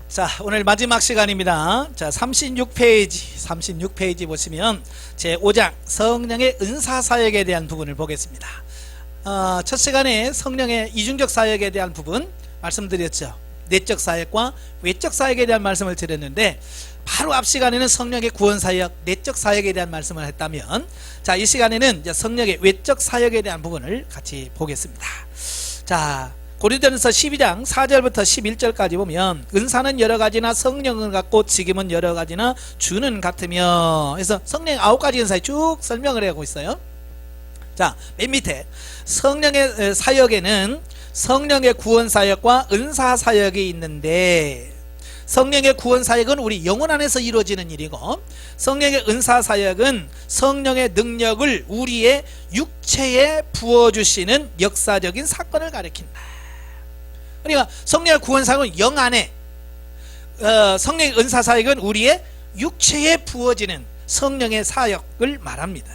자, 오늘 마지막 시간입니다. 자, 36페이지 보시면 제5장 성령의 은사사역에 대한 부분을 보겠습니다. 첫 시간에 성령의 이중적 사역에 대한 부분 말씀드렸죠. 내적 사역과 외적 사역에 대한 말씀을 드렸는데, 바로 앞 시간에는 성령의 구원 사역, 내적 사역에 대한 말씀을 했다면, 자, 이 시간에는 이제 성령의 외적 사역에 대한 부분을 같이 보겠습니다. 자, 고린도전서 12장 4절부터 11절까지 보면, 은사는 여러 가지나 성령은 같고 직임은 여러 가지나 주는 같으며, 그래서 성령의 9가지 은사에 쭉 설명을 하고 있어요. 자, 맨 밑에 성령의 사역에는 성령의 구원 사역과 은사 사역이 있는데, 성령의 구원 사역은 우리 영혼 안에서 이루어지는 일이고, 성령의 은사 사역은 성령의 능력을 우리의 육체에 부어주시는 역사적인 사건을 가리킨다. 그러니까 성령의 구원 사역은 영 안에, 성령의 은사 사역은 우리의 육체에 부어지는 성령의 사역을 말합니다.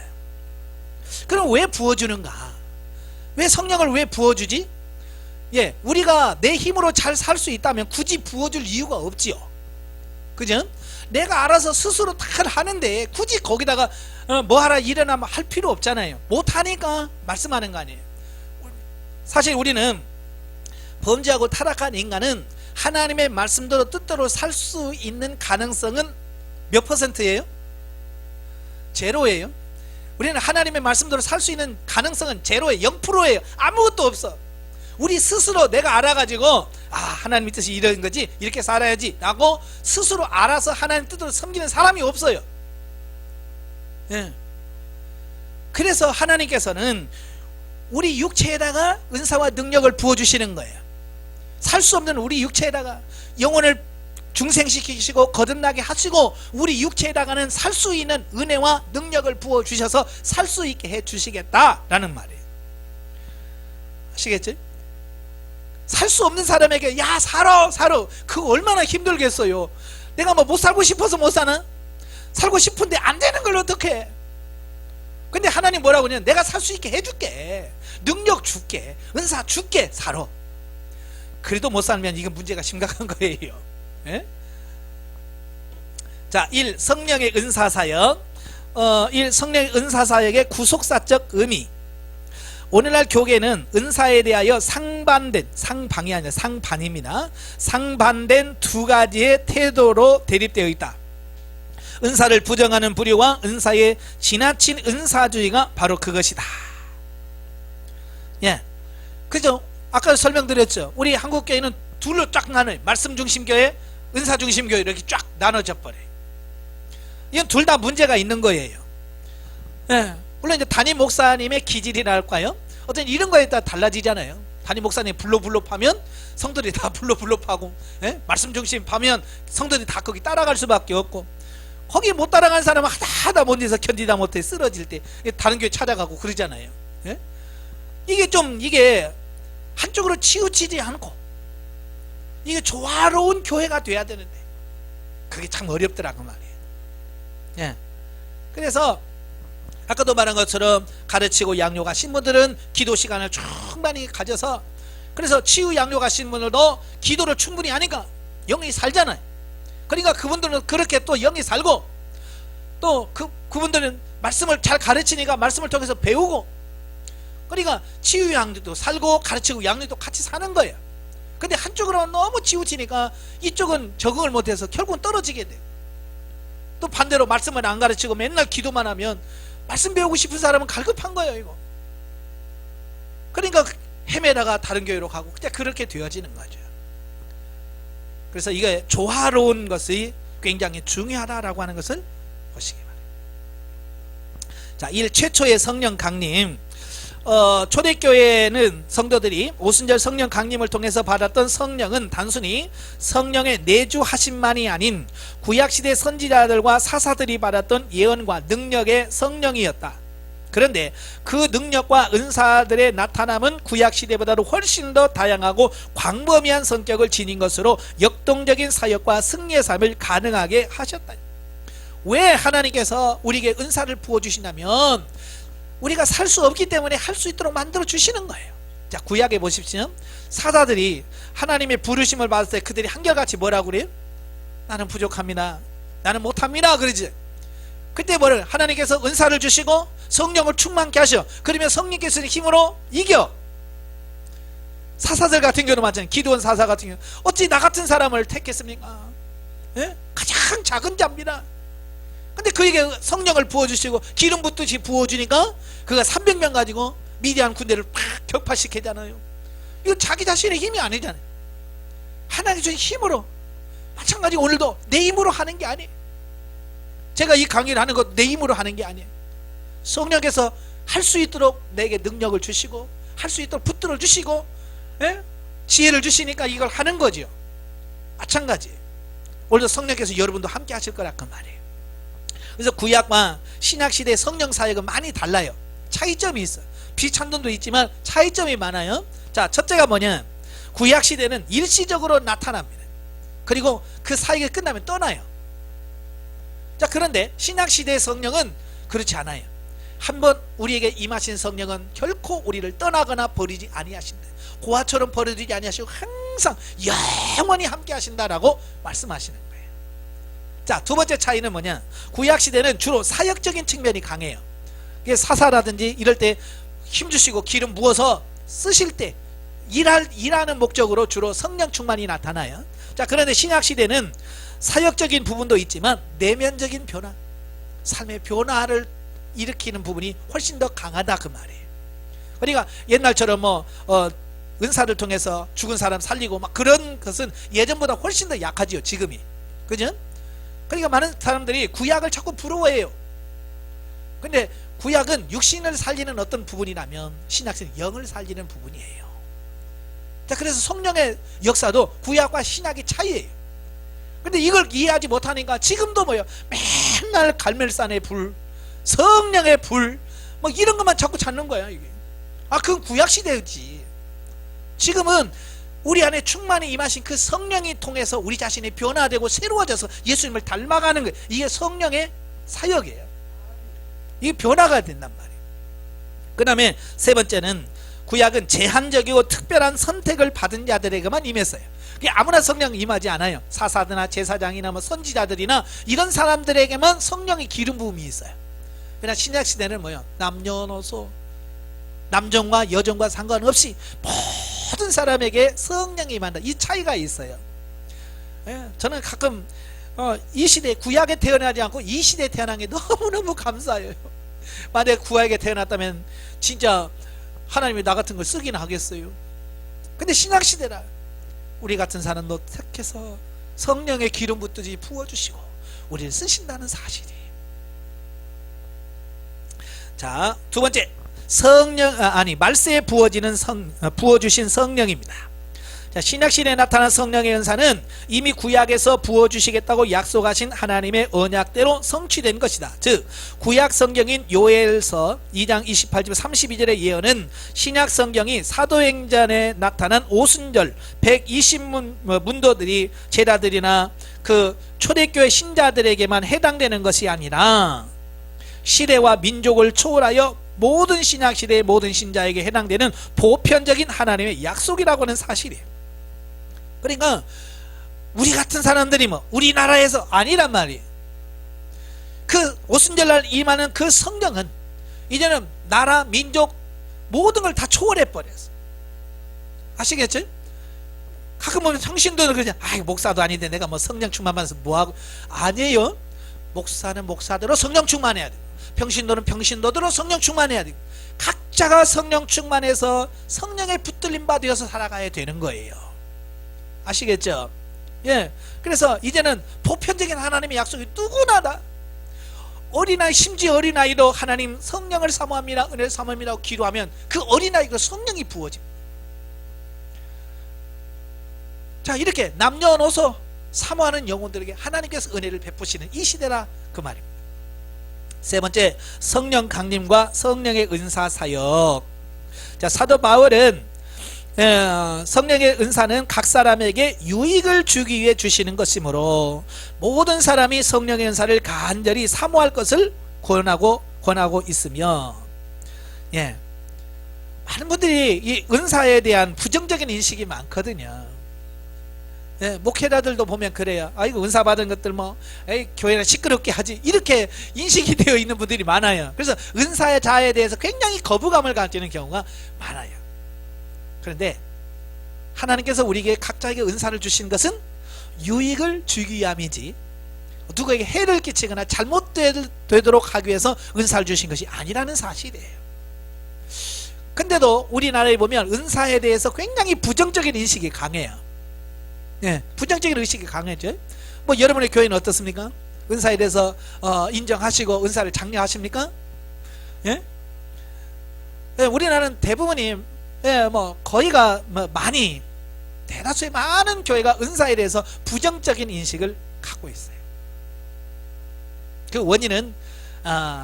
그럼 왜 부어주는가? 왜 성령을 왜 부어주지? 예, 우리가 내 힘으로 잘 살 수 있다면 굳이 부어줄 이유가 없지요. 그죠? 내가 알아서 스스로 다 하는데 굳이 거기다가 뭐 하라 일어나 할 필요 없잖아요. 못하니까 말씀하는 거 아니에요. 사실 우리는 범죄하고 타락한 인간은 하나님의 말씀대로 뜻대로 살 수 있는 가능성은 몇 %예요? 제로예요. 우리는 하나님의 말씀대로 살 수 있는 가능성은 제로예요. 0%예요. 아무것도 없어. 우리 스스로 내가 알아가지고 하나님의 뜻이 이런 거지, 이렇게 살아야지 라고 스스로 알아서 하나님 뜻으로 섬기는 사람이 없어요. 예. 그래서 하나님께서는 우리 육체에다가 은사와 능력을 부어주시는 거예요. 살 수 없는 우리 육체에다가 영혼을 중생시키시고 거듭나게 하시고, 우리 육체에다가는 살 수 있는 은혜와 능력을 부어주셔서 살 수 있게 해주시겠다라는 말이에요. 아시겠지? 살 수 없는 사람에게 야 살아 그거 얼마나 힘들겠어요. 내가 뭐 못 살고 싶어서 못 사나? 살고 싶은데 안 되는 걸 어떡해. 근데 하나님 뭐라고 하냐면, 내가 살 수 있게 해줄게, 능력 줄게, 은사 줄게, 살아. 그래도 못 살면 이건 문제가 심각한 거예요. 예? 자, 1. 성령의 은사사역. 1. 성령의 은사사역의 구속사적 의미. 오늘날 교계는 은사에 대하여 상방이 아니라 상반입니다. 상반된 두 가지의 태도로 대립되어 있다. 은사를 부정하는 부류와 은사의 지나친 은사주의가 바로 그것이다. 예, 그죠? 아까 설명드렸죠. 우리 한국교회는 둘로 쫙 나눠요. 말씀 중심교회, 은사 중심교회, 이렇게 쫙 나눠져 버려요. 이건 둘 다 문제가 있는 거예요. 예, 물론 이제 담임 목사님의 기질이라 할까요? 어떤 이런 거에 따라 달라지잖아요. 담임 목사님 불로 파면 성도들이 다 불로 파고, 예? 말씀 중심 파면 성도들이 다 거기 따라갈 수밖에 없고, 거기 못 따라간 사람은 하다 못해서 견디다 못해 쓰러질 때 다른 교회 찾아가고 그러잖아요. 예? 이게 한쪽으로 치우치지 않고 이게 조화로운 교회가 돼야 되는데 그게 참 어렵더라고 말이에요. 예. 그래서 아까도 말한 것처럼 가르치고 양육하신 분들은 기도 시간을 충분히 가져서, 그래서 치유 양육하신 분들도 기도를 충분히 하니까 영이 살잖아요. 그러니까 그분들은 그렇게 또 영이 살고, 또 그분들은 말씀을 잘 가르치니까 말씀을 통해서 배우고, 그러니까 치유 양육도 살고 가르치고 양육도 같이 사는 거예요. 근데 한쪽으로는 너무 치우치니까 이쪽은 적응을 못해서 결국은 떨어지게 돼요. 또 반대로 말씀을 안 가르치고 맨날 기도만 하면 말씀 배우고 싶은 사람은 갈급한 거예요, 이거. 그러니까 헤매다가 다른 교회로 가고 그냥 그렇게 되어지는 거죠. 그래서 이게 조화로운 것이 굉장히 중요하다라고 하는 것을 보시기 바랍니다. 자, 1. 최초의 성령 강림. 초대교회는 성도들이 오순절 성령 강림을 통해서 받았던 성령은 단순히 성령의 내주하심만이 아닌 구약시대 선지자들과 사사들이 받았던 예언과 능력의 성령이었다. 그런데 그 능력과 은사들의 나타남은 구약시대보다도 훨씬 더 다양하고 광범위한 성격을 지닌 것으로 역동적인 사역과 승리의 삶을 가능하게 하셨다. 왜 하나님께서 우리에게 은사를 부어주시냐면, 우리가 살 수 없기 때문에 할 수 있도록 만들어 주시는 거예요. 자, 구약에 보십시오. 사자들이 하나님의 부르심을 받을 때 그들이 한결같이 뭐라고 그래요? 나는 부족합니다, 나는 못합니다 그러지. 그때 뭐를 하나님께서 은사를 주시고 성령을 충만케 하셔. 그러면 성령께서는 힘으로 이겨. 사사들 같은 경우는 마찬가지. 기드온 사사 같은 경우 어찌 나 같은 사람을 택했습니까? 예? 가장 작은 자입니다. 근데 그에게 성령을 부어주시고 기름 붓듯이 부어주니까 그가 300명 가지고 미디안 군대를 팍 격파시키잖아요. 이거 자기 자신의 힘이 아니잖아요. 하나님 주신 힘으로. 마찬가지 오늘도 내 힘으로 하는 게 아니에요. 제가 이 강의를 하는 것 내 힘으로 하는 게 아니에요. 성령께서 할 수 있도록 내게 능력을 주시고 할 수 있도록 붙들어 주시고, 예? 지혜를 주시니까 이걸 하는 거죠. 마찬가지 오늘도 성령께서 여러분도 함께 하실 거라 그 말이에요. 그래서 구약과 신약시대의 성령 사역은 많이 달라요. 차이점이 있어. 비찬돈도 있지만 차이점이 많아요. 자, 첫째가 뭐냐, 구약시대는 일시적으로 나타납니다. 그리고 그 사역이 끝나면 떠나요. 자, 그런데 신약시대의 성령은 그렇지 않아요. 한번 우리에게 임하신 성령은 결코 우리를 떠나거나 버리지 아니하신다. 고아처럼 버리지 아니하시고 항상 영원히 함께 하신다라고 말씀하시는 거예요. 자, 두 번째 차이는 뭐냐, 구약시대는 주로 사역적인 측면이 강해요. 이게 사사라든지 이럴 때 힘주시고 기름 부어서 쓰실 때 일하는 목적으로 주로 성령 충만이 나타나요. 자, 그런데 신약시대는 사역적인 부분도 있지만 내면적인 변화, 삶의 변화를 일으키는 부분이 훨씬 더 강하다 그 말이에요. 그러니까 옛날처럼 은사를 통해서 죽은 사람 살리고 막 그런 것은 예전보다 훨씬 더 약하지요 지금이. 그죠? 그러니까 많은 사람들이 구약을 자꾸 부러워해요. 근데 구약은 육신을 살리는 어떤 부분이라면 신약은 영을 살리는 부분이에요. 자, 그래서 성령의 역사도 구약과 신약의 차이예요. 근데 이걸 이해하지 못하니까 지금도 뭐예요, 맨날 갈멜산의 불, 성령의 불, 뭐 이런 것만 자꾸 찾는 거야 이게. 아, 그건 구약시대였지. 지금은 우리 안에 충만히 임하신 그 성령이 통해서 우리 자신이 변화되고 새로워져서 예수님을 닮아가는 거예요. 이게 성령의 사역이에요. 이게 변화가 된단 말이에요. 그 다음에 세 번째는 구약은 제한적이고 특별한 선택을 받은 자들에게만 임했어요. 아무나 성령 임하지 않아요. 사사들이나 제사장이나 뭐 선지자들이나 이런 사람들에게만 성령의 기름 부음이 있어요. 그러나 신약시대는 뭐예요, 남녀노소 남정과 여정과 상관없이 모든 사람에게 성령이 임한다. 이 차이가 있어요. 예, 저는 가끔 이 시대에 구약에 태어나지 않고 이 시대에 태어난 게 너무너무 감사해요. 만약에 구약에 태어났다면 진짜 하나님이 나 같은 걸 쓰긴 하겠어요. 근데 신약시대라 우리 같은 사람도 택해서 성령의 기름 붓듯이 부어주시고 우리를 쓰신다는 사실이에요. 자, 두 번째, 말세에 부어주신 성령입니다. 자, 신약시대에 나타난 성령의 은사는 이미 구약에서 부어주시겠다고 약속하신 하나님의 언약대로 성취된 것이다. 즉 구약 성경인 요엘서 2장 28절 32절의 예언은 신약 성경이 사도행전에 나타난 오순절 120문도들이 제자들이나 그 초대교회 신자들에게만 해당되는 것이 아니라 시대와 민족을 초월하여 모든 신약시대의 모든 신자에게 해당되는 보편적인 하나님의 약속이라고 하는 사실이에요. 그러니까 우리 같은 사람들이 우리나라에서 아니란 말이에요. 그 오순절날 임하는 그 성령은 이제는 나라 민족 모든 걸 다 초월해 버렸어. 아시겠죠? 가끔 보면 평신도는 그러냐, 목사도 아닌데 내가 성령 충만받아서 뭐하고. 아니에요. 목사는 목사대로 성령 충만해야 돼. 평신도는 평신도대로 성령 충만해야 돼. 각자가 성령 충만해서 성령의 붙들림 받으셔서 살아가야 되는 거예요. 아시겠죠? 예. 그래서 이제는 보편적인 하나님의 약속이 누구나 다, 어린아이, 심지어 어린아이도 하나님 성령을 사모합니다, 은혜를 사모합니다 하고 기도하면 그 어린아이가 성령이 부어집니다. 자, 이렇게 남녀노소 사모하는 영혼들에게 하나님께서 은혜를 베푸시는 이 시대라 그 말입니다. 세 번째, 성령 강림과 성령의 은사 사역. 자, 사도 바울은 성령의 은사는 각 사람에게 유익을 주기 위해 주시는 것이므로 모든 사람이 성령의 은사를 간절히 사모할 것을 권하고 있으며, 예, 많은 분들이 이 은사에 대한 부정적인 인식이 많거든요. 예, 목회자들도 보면 그래요. 아이고 은사 받은 것들 뭐 에이, 교회는 시끄럽게 하지, 이렇게 인식이 되어 있는 분들이 많아요. 그래서 은사의 자에 대해서 굉장히 거부감을 가지는 경우가 많아요. 그런데 하나님께서 우리에게 각자에게 은사를 주신 것은 유익을 주기 위함이지 누구에게 해를 끼치거나 잘못되도록 하기 위해서 은사를 주신 것이 아니라는 사실이에요. 근데도 우리나라에 보면 은사에 대해서 굉장히 부정적인 인식이 강해요. 예, 부정적인 의식이 강해져. 뭐 여러분의 교회는 어떻습니까? 은사에 대해서 인정하시고 은사를 장려하십니까? 예? 예, 우리나라는 대부분이 예, 뭐 거의가 뭐 많이 대다수의 많은 교회가 은사에 대해서 부정적인 인식을 갖고 있어요. 그 원인은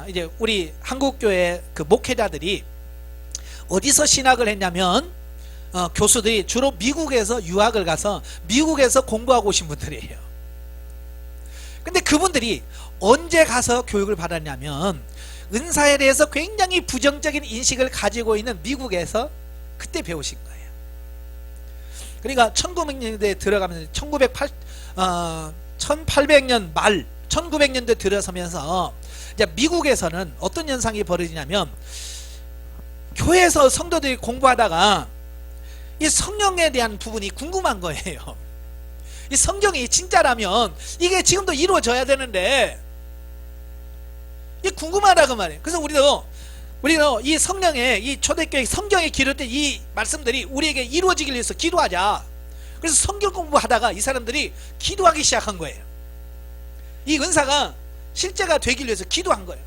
이제 우리 한국 교회 그 목회자들이 어디서 신학을 했냐면 교수들이 주로 미국에서 유학을 가서 미국에서 공부하고 오신 분들이에요. 근데 그분들이 언제 가서 교육을 받았냐면 은사에 대해서 굉장히 부정적인 인식을 가지고 있는 미국에서 그때 배우신 거예요. 그러니까 1900년대에 들어가면서 1800년 말 1900년대 들어서면서 이제 미국에서는 어떤 현상이 벌어지냐면 교회에서 성도들이 공부하다가 이 성령에 대한 부분이 궁금한 거예요. 이 성경이 진짜라면 이게 지금도 이루어져야 되는데 이게 궁금하다고 말이에요. 그래서 우리는 이 성령의 이 초대교회 성경에 기록된 이 말씀들이 우리에게 이루어지기 위해서 기도하자. 그래서 성경 공부하다가 이 사람들이 기도하기 시작한 거예요. 이 은사가 실제가 되기 위해서 기도한 거예요.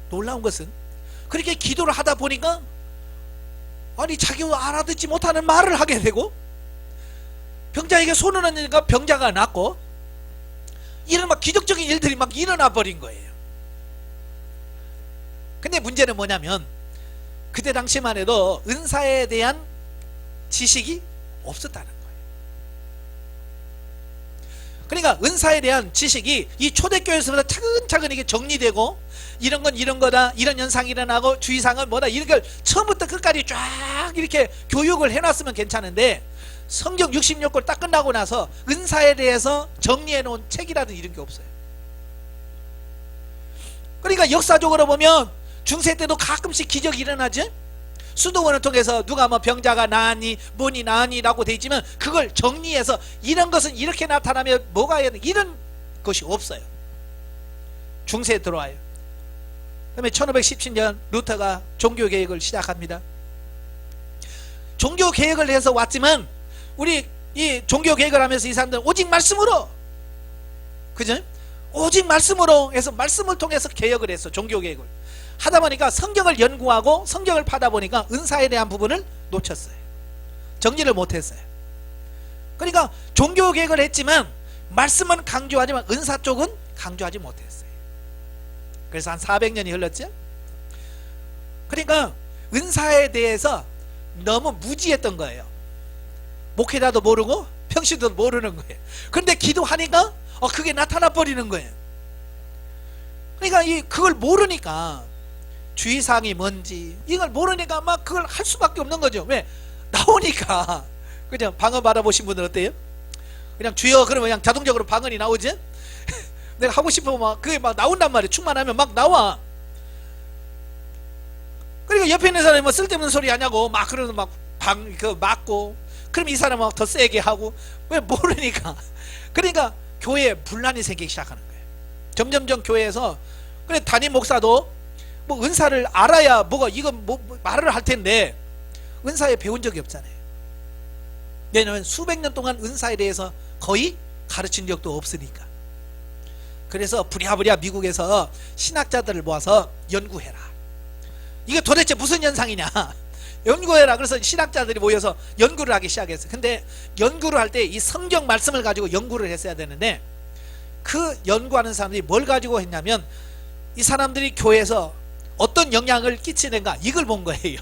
놀라운 것은 그렇게 기도를 하다 보니까 아니 자기가 알아듣지 못하는 말을 하게 되고 병자에게 손을 얹으니까 병자가 낫고 이런 막 기적적인 일들이 막 일어나 버린 거예요. 근데 문제는 뭐냐면 그때 당시만 해도 은사에 대한 지식이 없었다는 거예요. 그러니까 은사에 대한 지식이 이 초대교회에서부터 차근차근 이게 정리되고 이런 건 이런 거다, 이런 현상이 일어나고 주의사항은 뭐다, 이런 걸 처음부터 끝까지 쫙 이렇게 교육을 해놨으면 괜찮은데 성경 66권 딱 끝나고 나서 은사에 대해서 정리해 놓은 책이라든 이런 게 없어요. 그러니까 역사적으로 보면 중세 때도 가끔씩 기적이 일어나지. 수도원을 통해서 누가 뭐 병자가 나았니 뭐니 나았니 라고 돼 있지만 그걸 정리해서 이런 것은 이렇게 나타나면 뭐가 해야 돼, 이런 것이 없어요. 중세에 들어와요. 그다음에 1517년 루터가 종교개혁을 시작합니다. 종교개혁을 해서 왔지만 우리 이 종교개혁을 하면서 이 사람들은 오직 말씀으로, 그죠? 오직 말씀으로 해서 말씀을 통해서 개혁을 했어. 종교개혁을 하다 보니까 성경을 연구하고 성경을 파다 보니까 은사에 대한 부분을 놓쳤어요. 정리를 못했어요. 그러니까 종교개혁을 했지만 말씀은 강조하지만 은사 쪽은 강조하지 못했어요. 그래서 한 400년이 흘렀죠. 그러니까 은사에 대해서 너무 무지했던 거예요. 목회자도 모르고 평신도도 모르는 거예요. 그런데 기도하니까 그게 나타나 버리는 거예요. 그러니까 그걸 모르니까 주의사항이 뭔지 이걸 모르니까 막 그걸 할 수밖에 없는 거죠. 왜? 나오니까. 그냥 방언 받아보신 분들 어때요? 그냥 주여 그러면 그냥 자동적으로 방언이 나오지? 내가 하고 싶으면 막 그게 막 나온단 말이에요. 충만하면 막 나와. 그러니까 옆에 있는 사람이 뭐 쓸데없는 소리 하냐고 막 그러면 막 맞고, 그럼 이 사람은 더 세게 하고. 왜? 모르니까. 그러니까 교회에 분란이 생기기 시작하는 거예요. 점점점 교회에서. 그래 담임 목사도 뭐 은사를 알아야 뭐가 이건 뭐 말을 할 텐데 은사에 배운 적이 없잖아요. 왜냐하면 수백 년 동안 은사에 대해서 거의 가르친 적도 없으니까. 그래서 부랴부랴 미국에서 신학자들을 모아서 연구해라. 이게 도대체 무슨 현상이냐 연구해라. 그래서 신학자들이 모여서 연구를 하기 시작했어요. 근데 연구를 할 때 이 성경 말씀을 가지고 연구를 했어야 되는데 그 연구하는 사람들이 뭘 가지고 했냐면 이 사람들이 교회에서 어떤 영향을 끼치는가 이걸 본 거예요.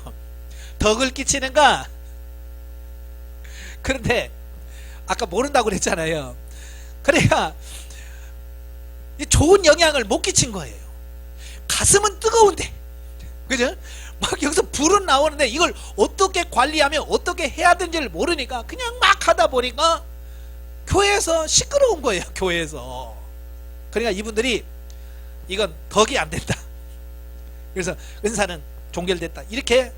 덕을 끼치는가. 그런데 아까 모른다고 그랬잖아요. 그러니까 좋은 영향을 못 끼친 거예요. 가슴은 뜨거운데, 그죠? 막 여기서 불은 나오는데 이걸 어떻게 관리하면 어떻게 해야 되는지를 모르니까 그냥 막 하다 보니까 교회에서 시끄러운 거예요. 교회에서. 그러니까 이분들이 이건 덕이 안 된다. 그래서 은사는 종결됐다. 이렇게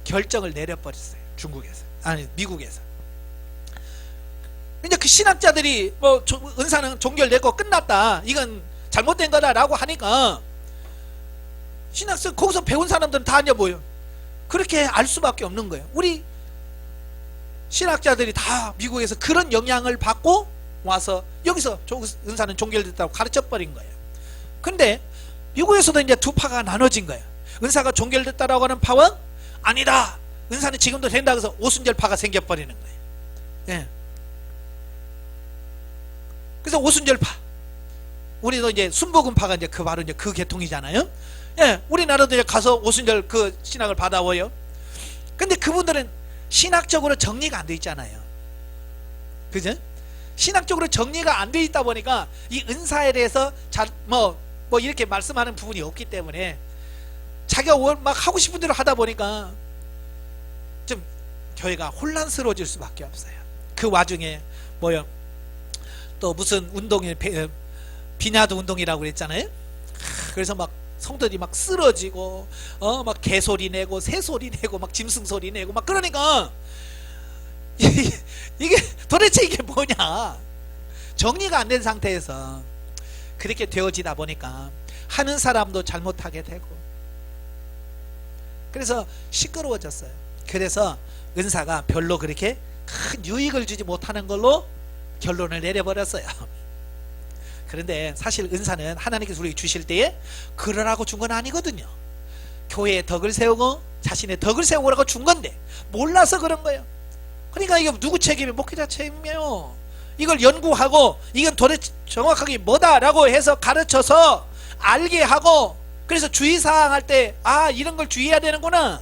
결정을 내려버렸어요. 중국에서. 아니 미국에서. 이제 그 신학자들이 뭐 은사는 종결되고 끝났다. 이건 잘못된 거다라고 하니까 신학생 거기서 배운 사람들은 다 아냐 뭐예요. 그렇게 알 수밖에 없는 거예요. 우리 신학자들이 다 미국에서 그런 영향을 받고 와서 여기서 은사는 종결됐다고 가르쳐버린 거예요. 근데 미국에서도 이제 두 파가 나눠진 거예요. 은사가 종결됐다라고 하는 파와 아니다, 은사는 지금도 된다, 그래서 오순절파가 생겨버리는 거예요. 예. 그래서 오순절파, 우리도 이제 순복음파가 이제 그 바로 이제 그 계통이잖아요. 예, 우리나라도 이제 가서 오순절 그 신학을 받아와요. 근데 그분들은 신학적으로 정리가 안 돼 있잖아요. 그죠? 신학적으로 정리가 안 돼 있다 보니까 이 은사에 대해서 잘 뭐 이렇게 말씀하는 부분이 없기 때문에 자기가 막 하고 싶은 대로 하다 보니까 좀 교회가 혼란스러워질 수밖에 없어요. 그 와중에 뭐요? 또 무슨 운동이 비냐드 운동이라고 그랬잖아요. 그래서 막 성도들이 막 쓰러지고 막 개소리 내고 새소리 내고 막 짐승 소리 내고 막 그러니까 이게 도대체 이게 뭐냐, 정리가 안 된 상태에서 그렇게 되어지다 보니까 하는 사람도 잘못하게 되고 그래서 시끄러워졌어요. 그래서 은사가 별로 그렇게 큰 유익을 주지 못하는 걸로 결론을 내려버렸어요. 그런데 사실 은사는 하나님께서 우리에게 주실 때에 그러라고 준 건 아니거든요. 교회의 덕을 세우고 자신의 덕을 세우라고 준 건데 몰라서 그런 거예요. 그러니까 이게 누구 책임이에요? 목회자 책임이에요. 이걸 연구하고 이건 도대체 정확하게 뭐다라고 해서 가르쳐서 알게 하고, 그래서 주의사항 할 때 이런 걸 주의해야 되는구나,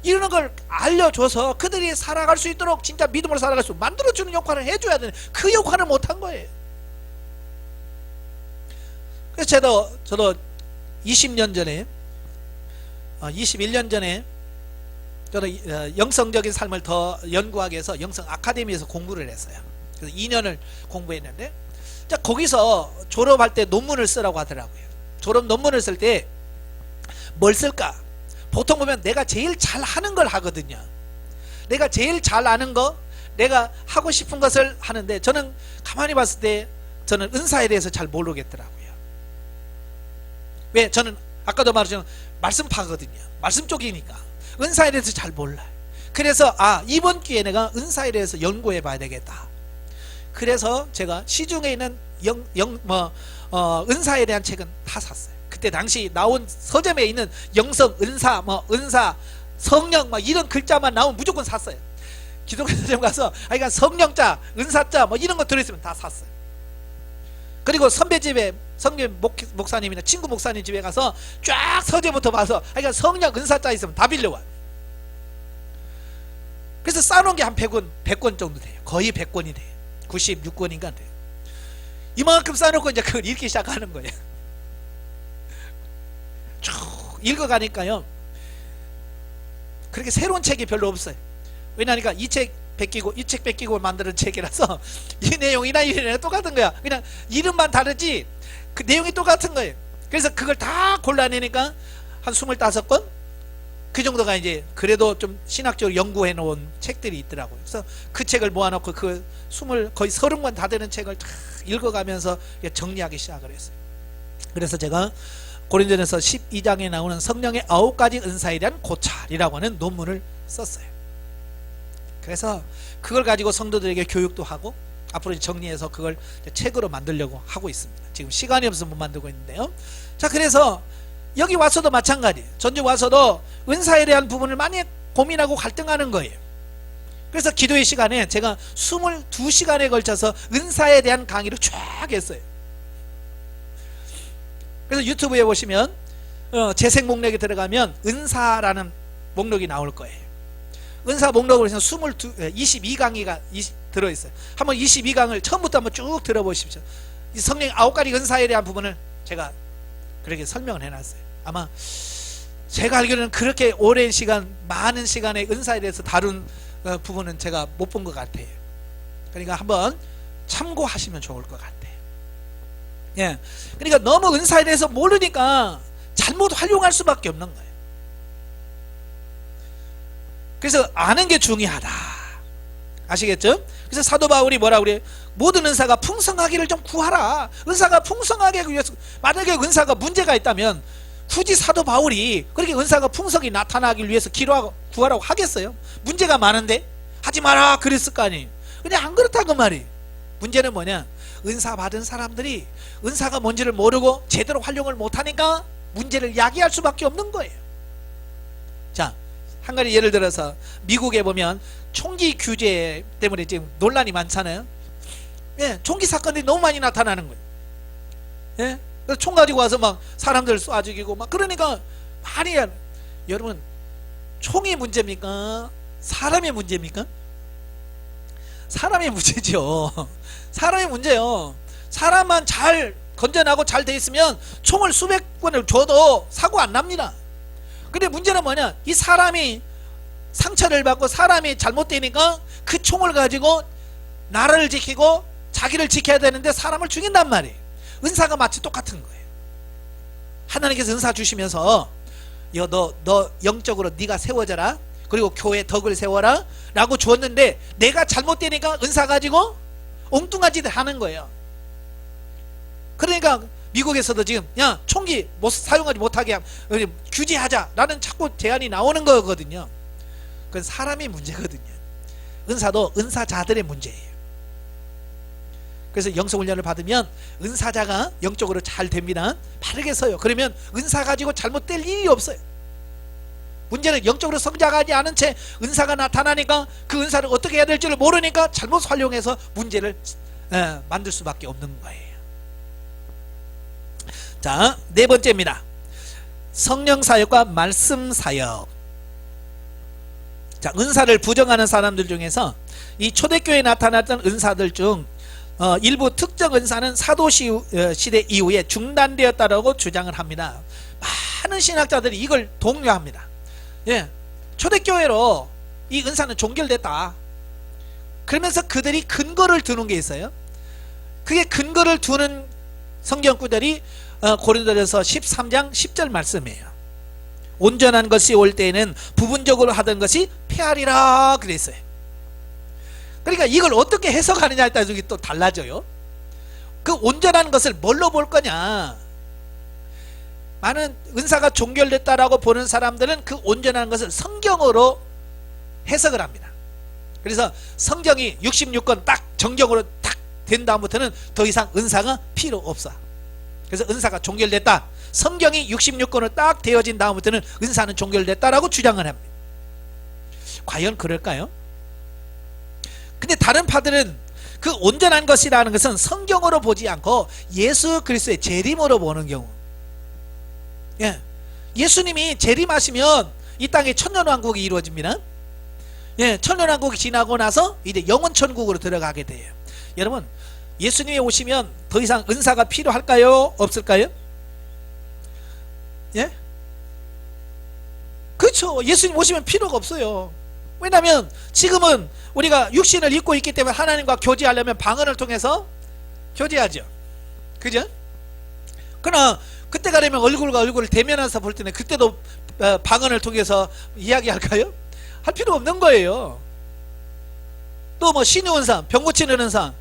이런 걸 알려줘서 그들이 살아갈 수 있도록 진짜 믿음으로 살아갈 수 만들어주는 역할을 해줘야 되는, 그 역할을 못한 거예요. 그래서 저도 20년 전에 21년 전에 저는 영성적인 삶을 더 연구하기 위해서 영성 아카데미에서 공부를 했어요. 그래서 2년을 공부했는데, 자, 거기서 졸업할 때 논문을 쓰라고 하더라고요. 졸업 논문을 쓸 때 뭘 쓸까? 보통 보면 내가 제일 잘하는 걸 하거든요. 내가 제일 잘 아는 거, 내가 하고 싶은 것을 하는데, 저는 가만히 봤을 때 저는 은사에 대해서 잘 모르겠더라고요. 왜? 저는 아까도 말했지만 말씀파거든요. 말씀 쪽이니까 은사에 대해서 잘 몰라요. 그래서 이번 기회에 내가 은사에 대해서 연구해 봐야 되겠다. 그래서 제가 시중에 있는 은사에 대한 책은 다 샀어요. 그때 당시 나온 서점에 있는 영성, 은사, 은사, 성령 이런 글자만 나오면 무조건 샀어요. 기독교 서점 가서 그러니까 성령자, 은사자 이런 거 들어있으면 다 샀어요. 그리고 선배 집에, 선배 목사님이나 친구 목사님 집에 가서 쫙 서재부터 봐서 그러니까 성령, 은사자 있으면 다 빌려와요. 그래서 쌓아놓은 게 한 100권 정도 돼요. 거의 100권이 돼요. 96권인가 돼요. 이만큼 쌓아놓고 이제 그걸 읽기 시작하는 거예요. 쭉 읽어가니까요, 그렇게 새로운 책이 별로 없어요. 왜냐하니까 이 책 뺏기고 만드는 책이라서 이 내용이나 이 내용이 똑같은 거야. 그냥 이름만 다르지 그 내용이 똑같은 거예요. 그래서 그걸 다 골라내니까 한 25권? 그 정도가 이제 그래도 좀 신학적으로 연구해 놓은 책들이 있더라고요. 그래서 그 책을 모아놓고 거의 30권 다 되는 책을 다 읽어가면서 정리하기 시작을 했어요. 그래서 제가 고린도전서 12장에 나오는 성령의 9가지 은사에 대한 고찰이라고 하는 논문을 썼어요. 그래서 그걸 가지고 성도들에게 교육도 하고 앞으로 정리해서 그걸 책으로 만들려고 하고 있습니다. 지금 시간이 없어서 못 만들고 있는데요. 자, 그래서 여기 와서도 마찬가지, 전주 와서도 은사에 대한 부분을 많이 고민하고 갈등하는 거예요. 그래서 기도의 시간에 제가 22시간에 걸쳐서 은사에 대한 강의를 쫙 했어요. 그래서 유튜브에 보시면 재생 목록에 들어가면 은사라는 목록이 나올 거예요. 은사 목록으로 해서 22강의가 들어있어요. 한번 22강을 처음부터 한번 쭉 들어보십시오. 이 성령 9가지 은사에 대한 부분을 제가 그렇게 설명을 해놨어요. 아마 제가 알기로는 그렇게 오랜 시간, 많은 시간의 은사에 대해서 다룬 부분은 제가 못 본 것 같아요. 그러니까 한번 참고하시면 좋을 것 같아요. 예, 그러니까 너무 은사에 대해서 모르니까 잘못 활용할 수밖에 없는 거예요. 그래서 아는 게 중요하다. 아시겠죠? 그래서 사도 바울이 뭐라 그래요? 모든 은사가 풍성하기를 좀 구하라. 은사가 풍성하게 하기 위해서, 만약에 은사가 문제가 있다면 굳이 사도 바울이 그렇게 은사가 풍성히 나타나기 위해서 구하라고 하겠어요? 문제가 많은데 하지 마라 그랬을 거 아니에요. 근데 안 그렇다고 말이에요. 문제는 뭐냐? 은사 받은 사람들이 은사가 뭔지를 모르고 제대로 활용을 못하니까 문제를 야기할 수밖에 없는 거예요. 자, 한 가지 예를 들어서 미국에 보면 총기 규제 때문에 지금 논란이 많잖아요. 예, 총기 사건이 너무 많이 나타나는 거예요. 예, 그래서 총 가지고 와서 막 사람들 쏴 죽이고 막 그러니까 많이. 여러분, 총이 문제입니까? 사람의 문제입니까? 사람의 문제죠. 사람의 문제요. 사람만 잘 건전하고 잘 돼 있으면 총을 수백 번을 줘도 사고 안 납니다. 근데 문제는 뭐냐? 이 사람이 상처를 받고 사람이 잘못되니까 그 총을 가지고 나라를 지키고 자기를 지켜야 되는데 사람을 죽인단 말이에요. 은사가 마치 똑같은 거예요. 하나님께서 은사 주시면서 너 영적으로 네가 세워져라, 그리고 교회 덕을 세워라 라고 주었는데 내가 잘못되니까 은사 가지고 엉뚱한 짓을 하는 거예요. 그러니까 미국에서도 지금 야 총기 사용하지 못하게 규제하자 라는 자꾸 제안이 나오는 거거든요. 그건 사람의 문제거든요. 은사도 은사자들의 문제예요. 그래서 영성훈련을 받으면 은사자가 영적으로 잘 됩니다. 바르게 서요. 그러면 은사 가지고 잘못될 일이 없어요. 문제는 영적으로 성장하지 않은 채 은사가 나타나니까 그 은사를 어떻게 해야 될지를 모르니까 잘못 활용해서 문제를 만들 수밖에 없는 거예요. 자, 네 번째입니다. 성령 사역과 말씀 사역. 자, 은사를 부정하는 사람들 중에서 이 초대교회에 나타났던 은사들 중 일부 특정 은사는 사도 시대 이후에 중단되었다라고 주장을 합니다. 많은 신학자들이 이걸 동요합니다. 예, 초대교회로 이 은사는 종결됐다. 그러면서 그들이 근거를 두는 게 있어요. 그게 근거를 두는 성경 구절이 고린도전서 13장 10절 말씀이에요. 온전한 것이 올 때에는 부분적으로 하던 것이 폐하리라 그랬어요. 그러니까 이걸 어떻게 해석하느냐에 따라서 또 달라져요. 그 온전한 것을 뭘로 볼 거냐. 많은 은사가 종결됐다라고 보는 사람들은 그 온전한 것을 성경으로 해석을 합니다. 그래서 성경이 66권 딱 정경으로 딱 된 다음부터는 더 이상 은사가 필요 없어. 그래서 은사가 종결됐다. 성경이 66권으로 딱 되어진 다음부터는 은사는 종결됐다라고 주장을 합니다. 과연 그럴까요? 근데 다른 파들은 그 온전한 것이라는 것은 성경으로 보지 않고 예수 그리스도의 재림으로 보는 경우. 예, 예수님이 재림하시면 이 땅에 천년왕국이 이루어집니다. 예, 천년왕국이 지나고 나서 이제 영원천국으로 들어가게 돼요. 여러분, 예수님이 오시면 더 이상 은사가 필요할까요? 없을까요? 예? 그렇죠. 예수님 오시면 필요가 없어요. 왜냐하면 지금은 우리가 육신을 입고 있기 때문에 하나님과 교제하려면 방언을 통해서 교제하죠. 그죠? 그러나 그때가 되면 얼굴과 얼굴을 대면해서 볼 때는 그때도 방언을 통해서 이야기할까요? 할 필요 없는 거예요. 또 뭐 신유은사, 병 고치는 은사,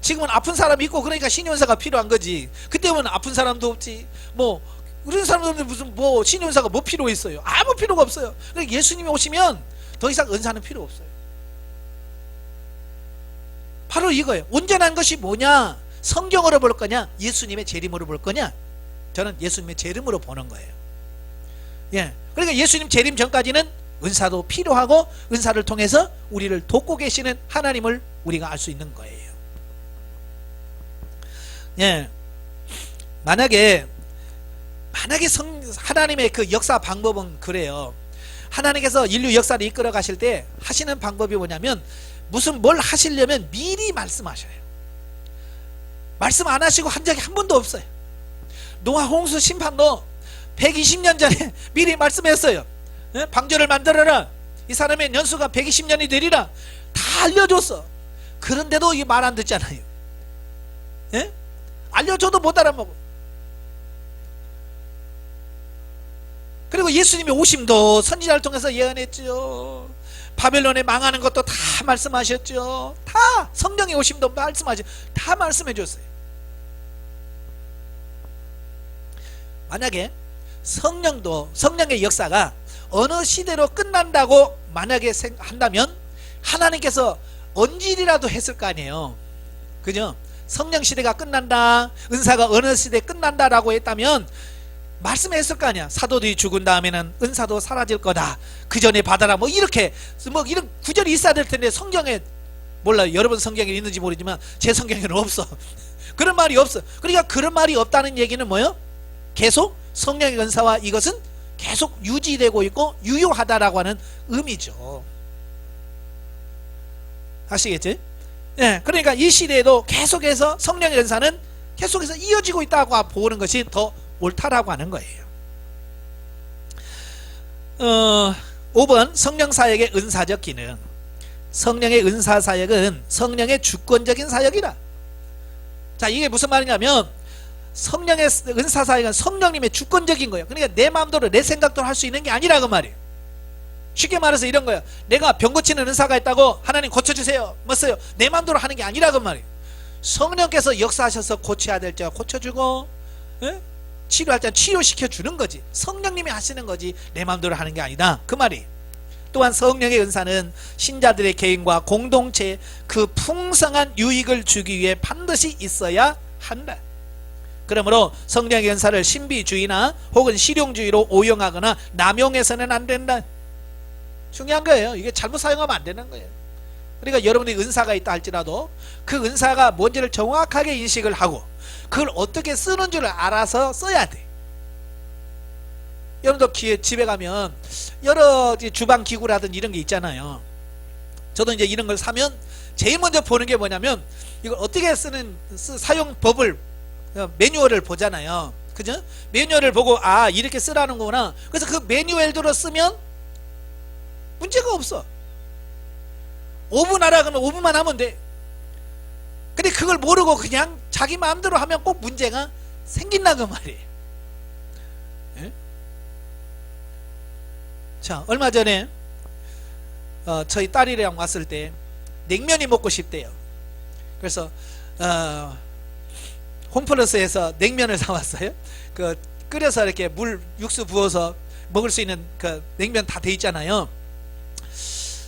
지금은 아픈 사람이 있고 그러니까 신유은사가 필요한 거지. 그때는 아픈 사람도 없지. 뭐 그런 사람들은 무슨 뭐 신유은사가 뭐 필요 있어요? 아무 필요가 없어요. 그러니까 예수님이 오시면 더 이상 은사는 필요 없어요. 바로 이거예요. 온전한 것이 뭐냐? 성경으로 볼 거냐? 예수님의 재림으로 볼 거냐? 저는 예수님의 재림으로 보는 거예요. 예, 그러니까 예수님 재림 전까지는 은사도 필요하고 은사를 통해서 우리를 돕고 계시는 하나님을 우리가 알 수 있는 거예요. 예, 만약에 하나님의 그 역사 방법은 그래요. 하나님께서 인류 역사를 이끌어 가실 때 하시는 방법이 뭐냐면 뭘 하시려면 미리 말씀하셔요. 말씀 안 하시고 한 적이 한 번도 없어요. 노아 홍수 심판도 120년 전에 미리 말씀했어요. 방주를 만들어라. 이 사람의 연수가 120년이 되리라. 다 알려줬어. 그런데도 이 말 안 듣잖아요. 예? 알려줘도 못 알아먹어. 그리고 예수님이 오심도 선지자를 통해서 예언했죠. 바벨론에 망하는 것도 다 말씀하셨죠. 다 성령의 오심도 말씀하셨죠. 다 말씀해 줬어요. 만약에 성령의 역사가 어느 시대로 끝난다고 만약에 한다면 하나님께서 언질이라도 했을 거 아니에요. 그죠? 성령 시대가 끝난다, 은사가 어느 시대에 끝난다라고 했다면 말씀했을 거 아니야. 사도들이 죽은 다음에는 은사도 사라질 거다. 그 전에 받아라. 뭐 이렇게 뭐 이런 구절이 있어야 될 텐데 성경에 몰라요. 여러분 성경에 있는지 모르지만 제 성경에는 없어. 그런 말이 없어. 그러니까 그런 말이 없다는 얘기는 뭐예요? 계속 성령의 은사와 이것은 계속 유지되고 있고 유효하다라고 하는 의미죠. 아시겠지? 예, 그러니까 이 시대에도 계속해서 성령의 은사는 계속해서 이어지고 있다고 보는 것이 더 옳다라고 하는 거예요. 5번 성령 사역의 은사적 기능. 성령의 은사 사역은 성령의 주권적인 사역이다. 자, 이게 무슨 말이냐면 성령의 은사 사역은 성령님의 주권적인 거예요. 그러니까 내 마음대로 내 생각대로 할 수 있는 게 아니라 그 말이에요. 쉽게 말해서 이런 거예요. 내가 병 고치는 은사가 있다고 하나님 고쳐주세요. 뭐써요? 내 마음대로 하는 게 아니라 그 말이에요. 성령께서 역사하셔서 고쳐야 될 자 고쳐주고, 예? 치료할 때 치료시켜 주는 거지. 성령님이 하시는 거지 내 마음대로 하는 게 아니다 그 말이. 또한 성령의 은사는 신자들의 개인과 공동체에 그 풍성한 유익을 주기 위해 반드시 있어야 한다. 그러므로 성령의 은사를 신비주의나 혹은 실용주의로 오용하거나 남용해서는 안 된다. 중요한 거예요. 이게 잘못 사용하면 안 되는 거예요. 그러니까 여러분이 은사가 있다 할지라도 그 은사가 뭔지를 정확하게 인식을 하고 그걸 어떻게 쓰는 줄 알아서 써야 돼. 여러분도 집에 가면 여러 주방 기구라든지 이런 게 있잖아요. 저도 이제 이런 걸 사면 제일 먼저 보는 게 뭐냐면 이걸 어떻게 쓰는 사용법을 매뉴얼을 보잖아요. 그죠? 매뉴얼을 보고 아 이렇게 쓰라는 거구나. 그래서 그 매뉴얼대로 쓰면 문제가 없어. 5분 하라 그러면 5분만 하면 돼. 근데 그걸 모르고 그냥 자기 마음대로 하면 꼭 문제가 생긴다 그 말이에요. 예? 자, 얼마 전에 저희 딸이랑 왔을 때 냉면이 먹고 싶대요. 그래서 홈플러스에서 냉면을 사왔어요. 그 끓여서 이렇게 물 육수 부어서 먹을 수 있는 그 냉면 다 돼 있잖아요.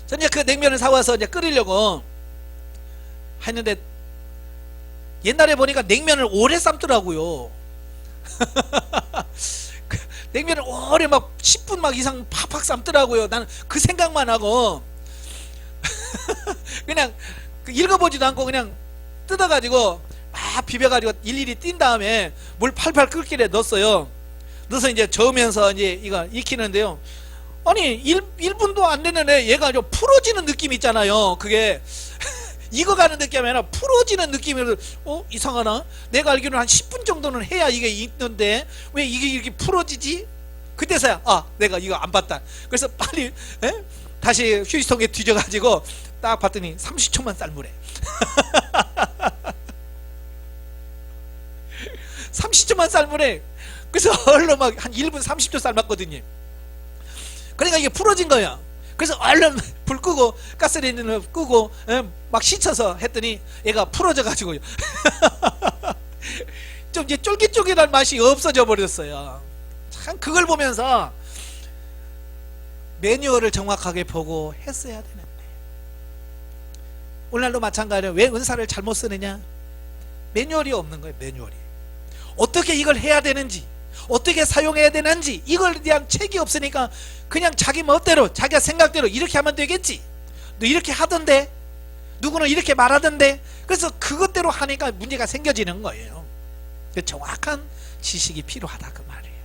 저는 그 냉면을 사와서 이제 끓이려고 했는데 옛날에 보니까 냉면을 오래 삶더라고요. 냉면을 오래 막 10분 막 이상 팍팍 삶더라고요. 나는 그 생각만 하고 그냥 읽어보지도 않고 그냥 뜯어가지고 막 비벼가지고 일일이 띈 다음에 물 팔팔 끓길래 넣었어요. 넣어서 이제 저으면서 이제 이거 익히는데요. 아니 1분도 안 됐는데 얘가 좀 풀어지는 느낌 있잖아요. 그게 익어가는 느낌이 아니라 풀어지는 느낌이 이상하나? 내가 알기로는 한 10분 정도는 해야 이게 익는데 왜 이게 이렇게 풀어지지? 그때서야 내가 이거 안 봤다. 그래서 빨리 다시 휴지통에 뒤져가지고 딱 봤더니 30초만 삶으래. 30초만 삶으래. 그래서 얼른 막 한 1분 30초 삶았거든요. 그러니까 이게 풀어진 거야. 그래서 얼른 불 끄고 가스레인지를 끄고 막 씻어서 했더니 얘가 풀어져 가지고요. 좀 이제 쫄깃쫄깃한 맛이 없어져 버렸어요. 참 그걸 보면서 매뉴얼을 정확하게 보고 했어야 되는데 오늘날도 마찬가지로 왜 은사를 잘못 쓰느냐? 매뉴얼이 없는 거예요. 매뉴얼이 어떻게 이걸 해야 되는지 어떻게 사용해야 되는지 이걸 대한 책이 없으니까 그냥 자기 멋대로 자기가 생각대로 이렇게 하면 되겠지. 너 이렇게 하던데 누구는 이렇게 말하던데 그래서 그것대로 하니까 문제가 생겨지는 거예요. 정확한 지식이 필요하다 그 말이에요.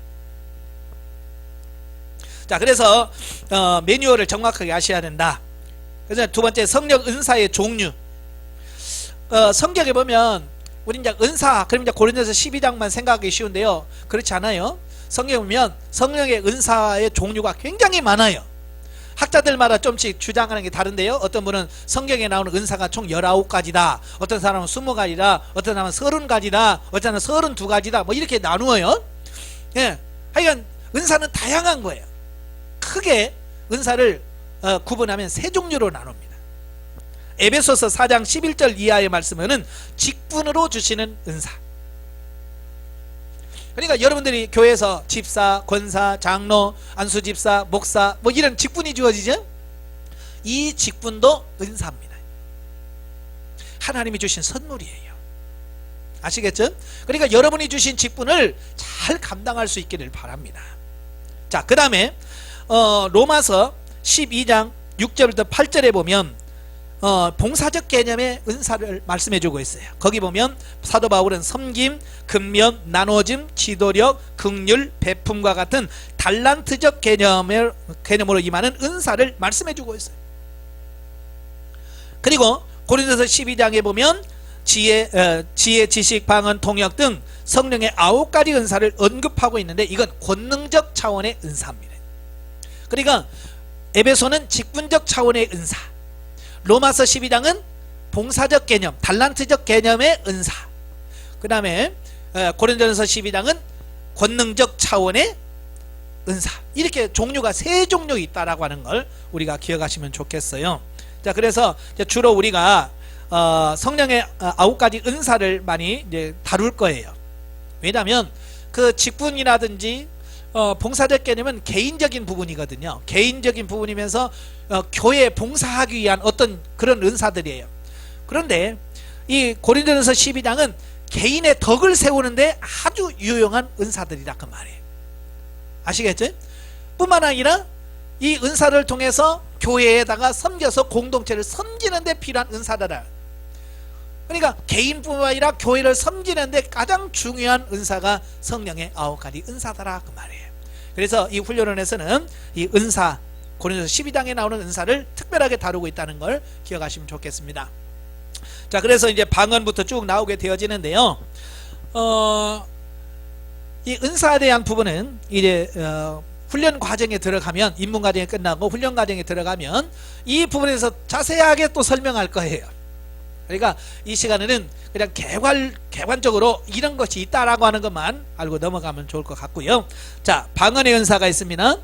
자, 그래서 매뉴얼을 정확하게 아셔야 된다. 그래서 두 번째 성령 은사의 종류. 성경에 보면 우리 이제 은사 그럼 이제 고린도서 12장만 생각하기 쉬운데요. 그렇지 않아요. 성경에 보면 성령의 은사의 종류가 굉장히 많아요. 학자들마다 좀씩 주장하는 게 다른데요. 어떤 분은 성경에 나오는 은사가 총 19가지다. 어떤 사람은 20가지다. 어떤 사람은 30가지다. 어떤 사람은 32가지다. 뭐 이렇게 나누어요. 예. 하여간 은사는 다양한 거예요. 크게 은사를 구분하면 세 종류로 나눕니다. 에베소서 4장 11절 이하의 말씀은 직분으로 주시는 은사. 그러니까 여러분들이 교회에서 집사, 권사, 장로, 안수집사, 목사 뭐 이런 직분이 주어지죠. 이 직분도 은사입니다. 하나님이 주신 선물이에요. 아시겠죠? 그러니까 여러분이 주신 직분을 잘 감당할 수 있기를 바랍니다. 자, 그 다음에 로마서 12장 6절부터 8절에 보면 봉사적 개념의 은사를 말씀해 주고 있어요. 거기 보면 사도 바울은 섬김, 근면, 나눠짐, 지도력, 긍휼, 베품과 같은 달란트적 개념으로 임하는 은사를 말씀해 주고 있어요. 그리고 고린도서 12장에 보면 지혜, 지식, 방언, 통역 등 성령의 9가지 은사를 언급하고 있는데 이건 권능적 차원의 은사입니다. 그러니까 에베소는 직분적 차원의 은사, 로마서 12장은 봉사적 개념, 달란트적 개념의 은사, 그 다음에 고린도전서 12장은 권능적 차원의 은사, 이렇게 종류가 세 종류 있다라고 하는 걸 우리가 기억하시면 좋겠어요. 자, 그래서 주로 우리가 성령의 9가지 은사를 많이 이제 다룰 거예요. 왜냐하면 그 직분이라든지 봉사적 개념은 개인적인 부분이거든요. 개인적인 부분이면서 교회에 봉사하기 위한 어떤 그런 은사들이에요. 그런데 이 고린도전서 12장은 개인의 덕을 세우는데 아주 유용한 은사들이라 그 말이에요. 아시겠죠? 뿐만 아니라 이 은사를 통해서 교회에다가 섬겨서 공동체를 섬기는 데 필요한 은사들이라. 그러니까 개인뿐만 아니라 교회를 섬기는 데 가장 중요한 은사가 성령의 9가지 은사다라 그 말이에요. 그래서 이 훈련원에서는 이 은사, 고린도서 12장에 나오는 은사를 특별하게 다루고 있다는 걸 기억하시면 좋겠습니다. 자, 그래서 이제 방언부터 쭉 나오게 되어지는데요. 이 은사에 대한 부분은 이제 훈련 과정에 들어가면, 입문 과정이 끝나고 훈련 과정에 들어가면 이 부분에서 자세하게 또 설명할 거예요. 그러니까 이 시간에는 그냥 개관적으로 이런 것이 있다라고 하는 것만 알고 넘어가면 좋을 것 같고요. 자, 방언의 은사가 있습니다.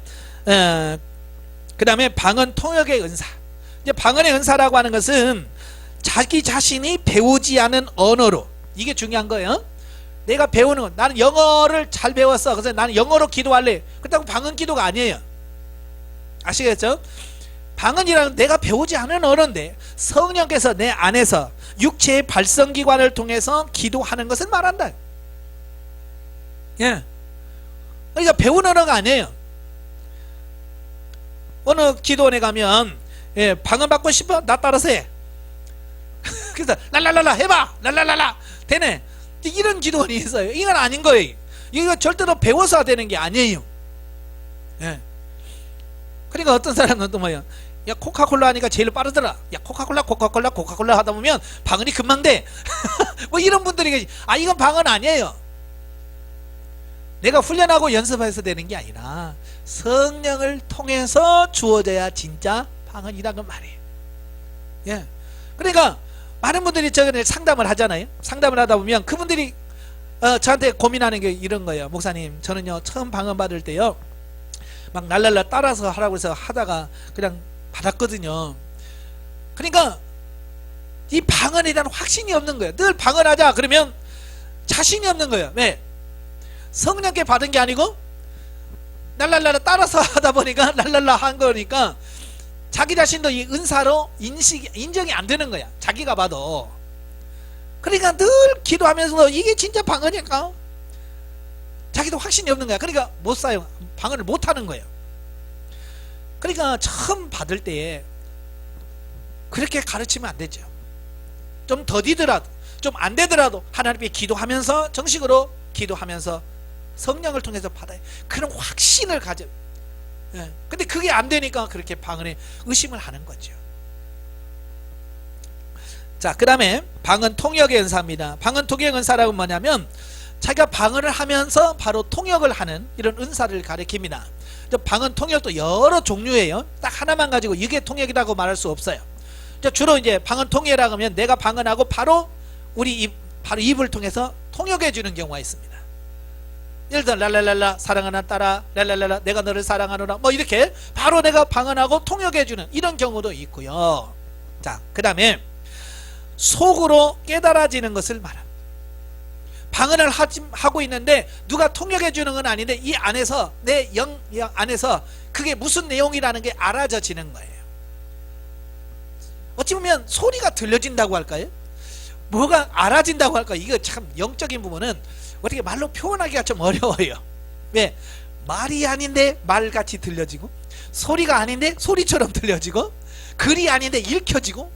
그 다음에 방언 통역의 은사. 이제 방언의 은사라고 하는 것은 자기 자신이 배우지 않은 언어로, 이게 중요한 거예요. 내가 배우는 것, 나는 영어를 잘 배웠어, 그래서 나는 영어로 기도할래, 그렇다고 방언 기도가 아니에요. 아시겠죠? 방언이라는 내가 배우지 않은 언어인데 성령께서 내 안에서 육체의 발성기관을 통해서 기도하는 것을 말한다. 예. 그러니까 배운 언어가 아니에요. 어느 기도원에 가면 방언 받고 싶어? 나 따라서 해. 그래서 랄랄랄라 해봐, 랄랄랄라 되네. 이런 기도원이 있어요. 이건 아닌 거예요. 이거 절대로 배워서 되는 게 아니에요. 예. 그러니까 어떤 사람은 또 뭐야, 야 코카콜라 하니까 제일 빠르더라, 야 코카콜라 하다 보면 방언이 금방 돼. 뭐 이런 분들이 계시. 이건 방언 아니에요. 내가 훈련하고 연습해서 되는 게 아니라 성령을 통해서 주어져야 진짜 방언이란 건 말이에요. 예. 그러니까 많은 분들이 저번에 상담을 하잖아요. 상담을 하다 보면 그분들이 저한테 고민하는 게 이런 거예요. 목사님, 저는요 처음 방언 받을 때요 막 랄랄라 따라서 하라고 해서 하다가 그냥 받았거든요. 그러니까 이 방언에 대한 확신이 없는 거예요. 늘 방언하자 그러면 자신이 없는 거예요. 왜? 성령께 받은 게 아니고 랄랄라 따라서 하다 보니까 랄랄라 한 거니까 자기 자신도 이 은사로 인정이 안 되는 거야, 자기가 봐도. 그러니까 늘 기도하면서 이게 진짜 방언일까? 자기도 확신이 없는 거야. 그러니까 못 사용, 방언을 못 하는 거예요. 그러니까 처음 받을 때에 그렇게 가르치면 안 되죠. 좀 더디더라도, 좀 안 되더라도 하나님께 기도하면서, 정식으로 기도하면서 성령을 통해서 받아요. 그런 확신을 가져. 예. 근데 그게 안 되니까 그렇게 방언에 의심을 하는 거죠. 자, 그 다음에 방언 통역의 은사입니다. 방언 통역 은사라고 뭐냐면 자기가 방언을 하면서 바로 통역을 하는 이런 은사를 가리킵니다. 방언 통역도 여러 종류예요. 딱 하나만 가지고 이게 통역이라고 말할 수 없어요. 주로 이제 방언 통역이라고 하면 내가 방언하고 바로 바로 입을 통해서 통역해 주는 경우가 있습니다. 예를 들어 랄랄랄라 사랑하는 딸아 랄랄랄라 내가 너를 사랑하노라 뭐 이렇게 바로 내가 방언하고 통역해 주는 이런 경우도 있고요. 자, 그 다음에 속으로 깨달아지는 것을 말합니다. 방언을 하고 있는데 누가 통역해 주는 건 아닌데 이 안에서 내 영 안에서 그게 무슨 내용이라는 게 알아져지는 거예요. 어찌 보면 소리가 들려진다고 할까요? 뭐가 알아진다고 할까요? 이거 참 영적인 부분은 어떻게 말로 표현하기가 좀 어려워요. 왜? 말이 아닌데 말같이 들려지고 소리가 아닌데 소리처럼 들려지고 글이 아닌데 읽혀지고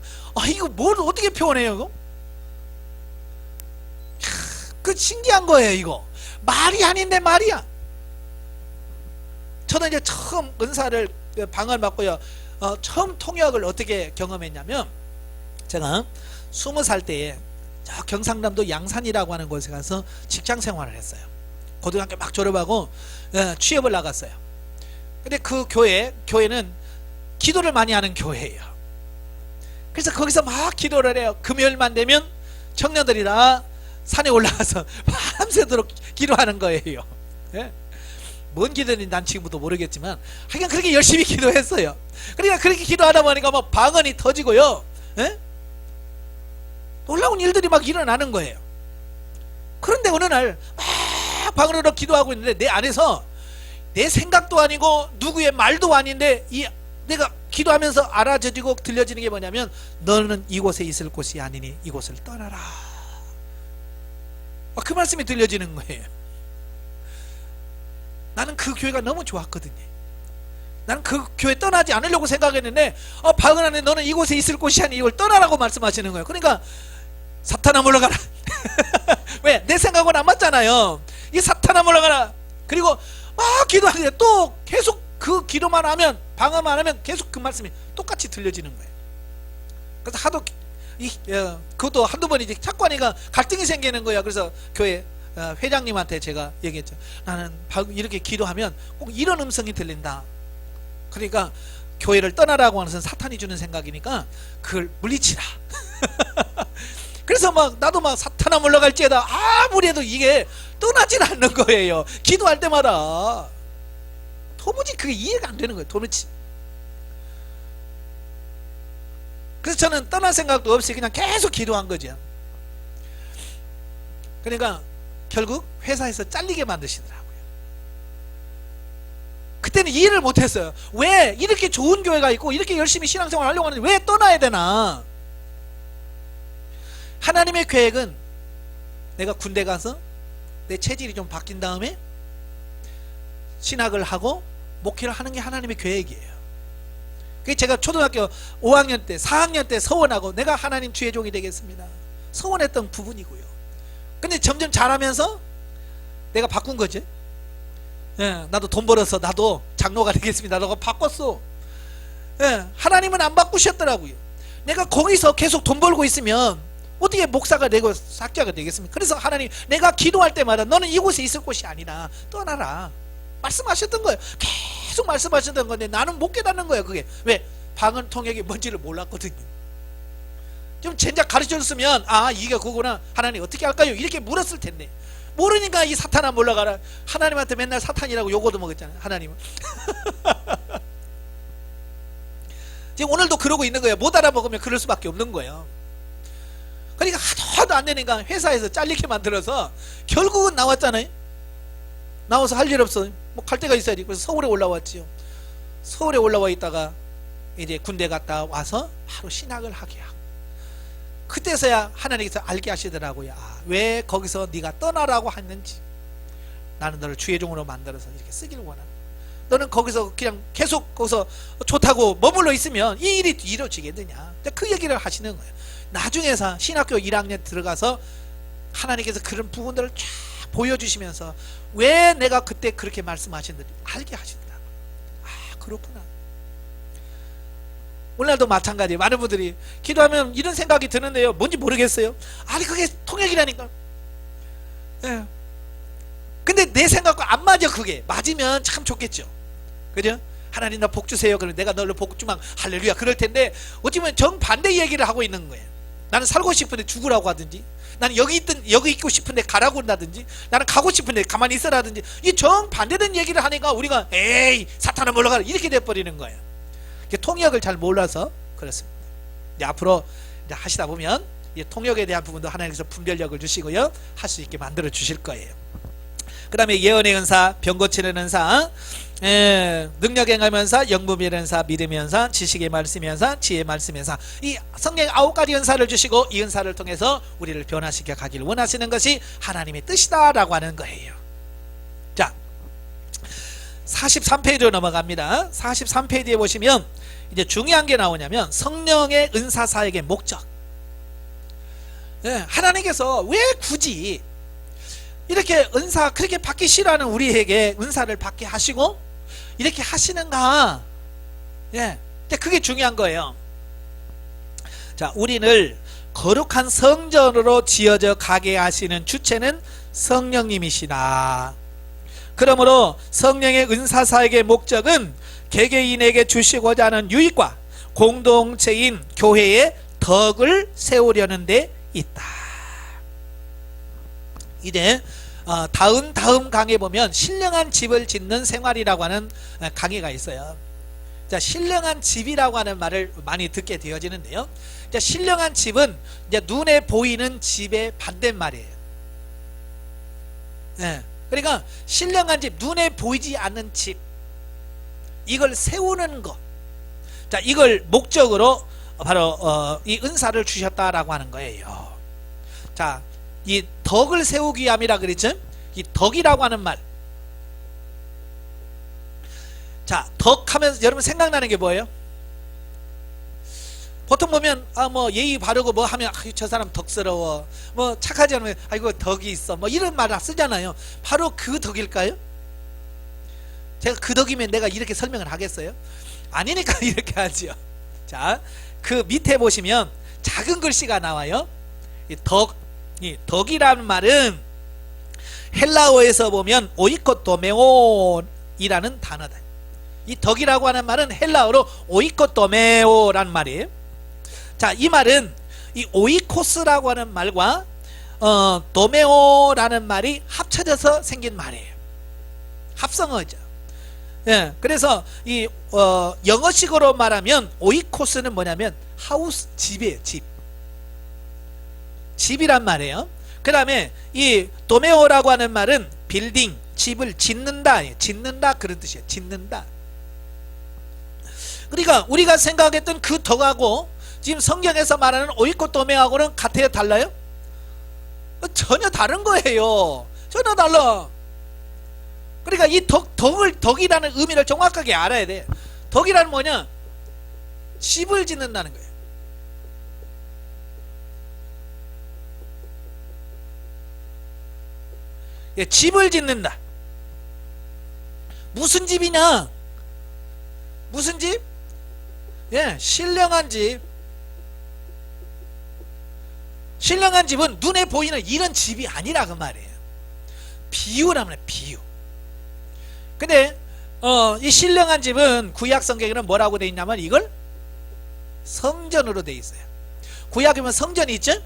이거 뭘 어떻게 표현해요 이거? 그 신기한 거예요 이거. 말이 아닌데 말이야. 저는 이제 처음 은사를 방언 받고요. 처음 통역을 어떻게 경험했냐면 제가 20살 때에 저 경상남도 양산이라고 하는 곳에 가서 직장 생활을 했어요. 고등학교 막 졸업하고 취업을 나갔어요. 근데 그 교회는 기도를 많이 하는 교회예요. 그래서 거기서 막 기도를 해요. 금요일만 되면 청년들이 다 산에 올라가서 밤새도록 기도하는 거예요. 예? 뭔 기도인지 난 지금부터 모르겠지만 하여간 그렇게 열심히 기도했어요. 그러니까 그렇게 기도하다 보니까 막 방언이 터지고요. 예? 놀라운 일들이 막 일어나는 거예요. 그런데 어느 날 막 방언으로 기도하고 있는데 내 안에서 내 생각도 아니고 누구의 말도 아닌데 내가 기도하면서 알아져지고 들려지는 게 뭐냐면 너는 이곳에 있을 곳이 아니니 이곳을 떠나라. 그 말씀이 들려지는 거예요. 나는 그 교회가 너무 좋았거든요. 나는 그 교회 떠나지 않으려고 생각했는데 방언 안에 너는 이곳에 있을 곳이 아니 이걸 떠나라고 말씀하시는 거예요. 그러니까 사탄아 물러가라. 왜? 내 생각은 안 맞잖아요. 이 사탄아 물러가라. 그리고 막 기도하는데 또 계속 그 기도만 하면 방언만 하면 계속 그 말씀이 똑같이 들려지는 거예요. 그래서 하도 그것도 한두 번 이제 자꾸 하니까 갈등이 생기는 거야. 그래서 교회 회장님한테 제가 얘기했죠. 나는 이렇게 기도하면 꼭 이런 음성이 들린다. 그러니까 교회를 떠나라고 하는 것은 사탄이 주는 생각이니까 그걸 물리치라. 그래서 막 나도 막 사탄아 물러갈지어다 아무리 해도 이게 떠나질 않는 거예요. 기도할 때마다 도무지 그게 이해가 안 되는 거예요. 도무지. 그래서 저는 떠날 생각도 없이 그냥 계속 기도한 거죠. 그러니까 결국 회사에서 잘리게 만드시더라고요. 그때는 이해를 못했어요. 왜 이렇게 좋은 교회가 있고 이렇게 열심히 신앙생활 하려고 하는데 왜 떠나야 되나. 하나님의 계획은 내가 군대 가서 내 체질이 좀 바뀐 다음에 신학을 하고 목회를 하는 게 하나님의 계획이에요. 그게 제가 초등학교 5학년 때 4학년 때 서원하고 내가 하나님 주의 종이 되겠습니다 서원했던 부분이고요. 근데 점점 자라면서 내가 바꾼 거지. 예, 나도 돈 벌어서 나도 장로가 되겠습니다 라고 바꿨어. 예, 하나님은 안 바꾸셨더라고요. 내가 거기서 계속 돈 벌고 있으면 어떻게 목사가 되고 학자가 되겠습니까? 그래서 하나님 내가 기도할 때마다 너는 이곳에 있을 곳이 아니라 떠나라 말씀하셨던 거예요. 계속 말씀하셨던 건데 나는 못 깨닫는 거예요. 그게 왜? 방언 통역이 뭔지를 몰랐거든요. 좀 젠작 가르쳐줬으면 이게 그거구나 하나님 어떻게 할까요? 이렇게 물었을 텐데 모르니까 이 사탄아 몰라가라. 하나님한테 맨날 사탄이라고 욕도 먹었잖아요. 하나님은. 지금 오늘도 그러고 있는 거예요. 못 알아먹으면 그럴 수밖에 없는 거예요. 그러니까 하도 안 되니까 회사에서 잘리게 만들어서 결국은 나왔잖아요. 나와서 할 일 없어. 뭐 갈 데가 있어야지. 그래서 서울에 올라왔지요. 서울에 올라와 있다가 이제 군대 갔다 와서 바로 신학을 하게 하고 그때서야 하나님께서 알게 하시더라고요. 왜 거기서 네가 떠나라고 했는지. 나는 너를 주의 종으로 만들어서 이렇게 쓰기를 원한다. 너는 거기서 그냥 계속 거기서 좋다고 머물러 있으면 이 일이 이루어지겠느냐. 그 얘기를 하시는 거예요. 나중에서 신학교 1학년 들어가서 하나님께서 그런 부분들을 쫙 보여주시면서 왜 내가 그때 그렇게 말씀하셨는지 알게 하신다. 그렇구나. 오늘날도 마찬가지예요. 많은 분들이 기도하면 이런 생각이 드는데요. 뭔지 모르겠어요. 그게 통역이라니까. 예. 근데 내 생각과 안 맞아. 그게 맞으면 참 좋겠죠. 그죠? 하나님 나 복 주세요. 그러면 내가 너를 복 주면 할렐루야 그럴 텐데, 어찌보면 정반대 얘기를 하고 있는 거예요. 나는 살고 싶은데 죽으라고 하든지, 나는 여기 있고 싶은데 가라고 한다든지, 나는 가고 싶은데 가만히 있으라든지, 이 정반대된 얘기를 하니까 우리가 에이 사탄아 물러가라 이렇게 돼버리는 거예요. 통역을 잘 몰라서 그렇습니다. 이제 앞으로 이제 하시다 보면 이 통역에 대한 부분도 하나님께서 분별력을 주시고요, 할 수 있게 만들어 주실 거예요. 그 다음에 예언의 은사, 병 고치는 은사, 능력 행함의 은사, 영부의 은사, 믿음의 은사, 지식의 말씀의 은사, 지혜의 말씀의 은사, 이 성령의 9가지 은사를 주시고 이 은사를 통해서 우리를 변화시켜 가기를 원하시는 것이 하나님의 뜻이다라고 하는 거예요. 자, 43페이지로 넘어갑니다. 43페이지에 보시면 이제 중요한 게 나오냐면 성령의 은사 사역의 목적. 하나님께서 왜 굳이 이렇게 은사 그렇게 받기 싫어하는 우리에게 은사를 받게 하시고 이렇게 하시는가? 그게 중요한 거예요. 자, 우리를 거룩한 성전으로 지어져 가게 하시는 주체는 성령님이시다. 그러므로 성령의 은사 사역의 목적은 개개인에게 주시고자 하는 유익과 공동체인 교회의 덕을 세우려는 데 있다. 이제 다음 강의에 보면 신령한 집을 짓는 생활이라고 하는 강의가 있어요. 자, 신령한 집이라고 하는 말을 많이 듣게 되어지는데요. 자, 신령한 집은 이제 눈에 보이는 집의 반대말이에요. 그러니까 신령한 집, 눈에 보이지 않는 집, 이걸 세우는 것. 자, 이걸 목적으로 바로 이 은사를 주셨다라고 하는 거예요. 자, 이 덕을 세우기 위함이라 그랬죠? 이 덕이라고 하는 말. 자, 덕 하면 여러분 생각나는 게 뭐예요? 보통 보면 뭐 예의 바르고 뭐 하면 저 사람 덕스러워, 뭐 착하지 않으면 아이고 덕이 있어, 뭐 이런 말을 쓰잖아요. 바로 그 덕일까요? 제가 그 덕이면 내가 이렇게 설명을 하겠어요? 아니니까 이렇게 하죠. 자, 그 밑에 보시면 작은 글씨가 나와요. 이 덕이라는 말은 헬라어에서 보면 오이코토메오이라는 단어다. 이 덕이라고 하는 말은 헬라어로 오이코토메오라는 말이에요. 자, 이 말은 이 오이코스라고 하는 말과 도메오라는 말이 합쳐져서 생긴 말이에요. 합성어죠. 그래서 이 영어식으로 말하면 오이코스는 뭐냐면 하우스, 집이에요. 집이란 말이에요. 그 다음에 이 도메오라고 하는 말은 빌딩, 집을 짓는다 그런 뜻이에요. 짓는다. 그러니까 우리가 생각했던 그 덕하고 지금 성경에서 말하는 오이코도메하고는 같아요? 달라요? 전혀 다른 거예요. 전혀 달라. 그러니까 이 덕이라는 의미를 정확하게 알아야 돼. 덕이라는 뭐냐? 집을 짓는다는 거예요. 집을 짓는다. 무슨 집이냐? 무슨 집? 신령한 집. 신령한 집은 눈에 보이는 이런 집이 아니라 그 말이에요. 비유라면 비유. 근데 이 신령한 집은 구약 성경에는 뭐라고 돼 있냐면 이걸 성전으로 돼 있어요. 구약이면 성전이 있죠?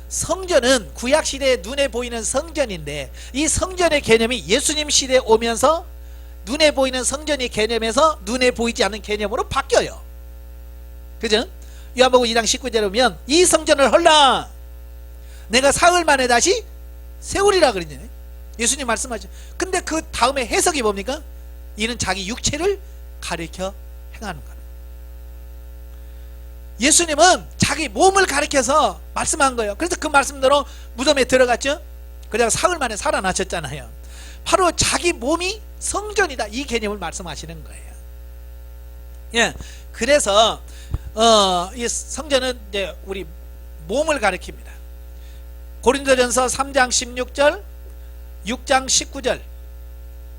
성전은 구약 시대에 눈에 보이는 성전인데 이 성전의 개념이 예수님 시대에 오면서 눈에 보이는 성전의 개념에서 눈에 보이지 않는 개념으로 바뀌어요. 그죠? 요한복음 2장 19절에 보면 이 성전을 헐라 내가 사흘 만에 다시 세우리라 그랬잖아요. 예수님 말씀하죠. 근데 그 다음에 해석이 뭡니까? 이는 자기 육체를 가리켜 행하는 거예요. 예수님은 자기 몸을 가리켜서 말씀한 거예요. 그래서 그 말씀대로 무덤에 들어갔죠. 그래서 사흘 만에 살아나셨잖아요. 바로 자기 몸이 성전이다 이 개념을 말씀하시는 거예요. 그래서 이 성전은 이제 우리 몸을 가리킵니다. 고린도전서 3장 16절 6장 19절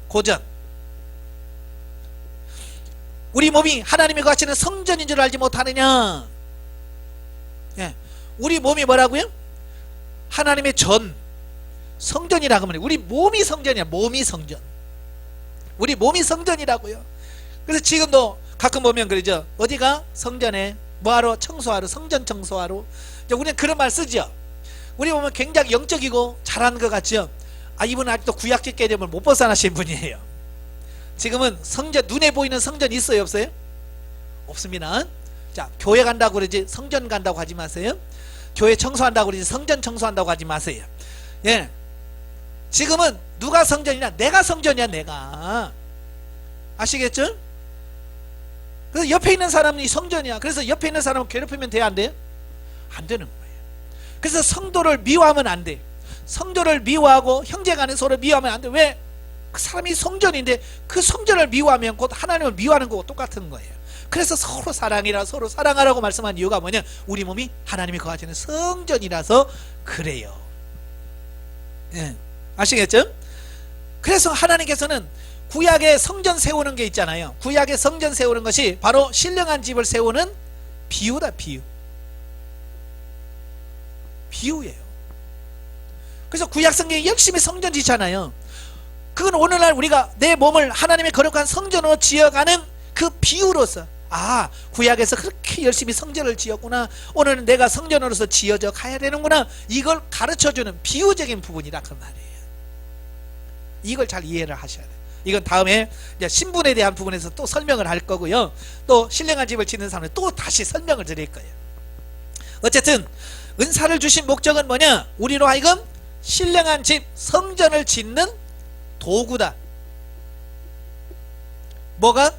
고전. 우리 몸이 하나님이 거하시는 성전인 줄 알지 못하느냐. 우리 몸이 뭐라고요? 하나님의 전 성전이라고 하면 우리 몸이 성전이야. 몸이 성전. 우리 몸이 성전이라고요. 그래서 지금도 가끔 보면 그러죠. 어디가? 성전에 뭐하러? 청소하러, 성전 청소하러. 우리는 그런 말 쓰죠. 우리 보면 굉장히 영적이고 잘하는 것 같죠. 아, 이분은 아직도 구약적 개념을 못 벗어나신 분이에요. 지금은 성전, 눈에 보이는 성전 있어요, 없어요? 없습니다. 자, 교회 간다고 그러지 성전 간다고 하지 마세요. 교회 청소한다고 그러지 성전 청소한다고 하지 마세요. 예, 지금은 누가 성전이냐? 내가 성전이야, 내가. 아시겠죠? 그래서 옆에 있는 사람이 성전이야. 그래서 옆에 있는 사람을 괴롭히면 돼요, 안 돼요? 안 되는 거예요. 그래서 성도를 미워하면 안 돼. 성도를 미워하고 형제간에 서로 미워하면 안 돼. 왜? 그 사람이 성전인데 그 성전을 미워하면 곧 하나님을 미워하는 거고 똑같은 거예요. 그래서 서로 사랑이라, 서로 사랑하라고 말씀한 이유가 뭐냐? 우리 몸이 하나님이 거하시는 성전이라서 그래요. 예, 아시겠죠? 그래서 하나님께서는 구약의 성전 세우는 게 있잖아요. 구약의 성전 세우는 것이 바로 신령한 집을 세우는 비유다, 비유. 비유예요. 그래서 구약 성경이 열심히 성전 짓잖아요. 그건 오늘날 우리가 내 몸을 하나님의 거룩한 성전으로 지어가는 그 비유로서, 아, 구약에서 그렇게 열심히 성전을 지었구나, 오늘은 내가 성전으로서 지어져 가야 되는구나, 이걸 가르쳐주는 비유적인 부분이라 그 말이에요. 이걸 잘 이해를 하셔야 돼요. 이건 다음에 이제 신분에 대한 부분에서 또 설명을 할 거고요, 또 신령한 집을 짓는 사람은 또 다시 설명을 드릴 거예요. 어쨌든 은사를 주신 목적은 뭐냐? 우리로 하여금 신령한 집, 성전을 짓는 도구다. 뭐가?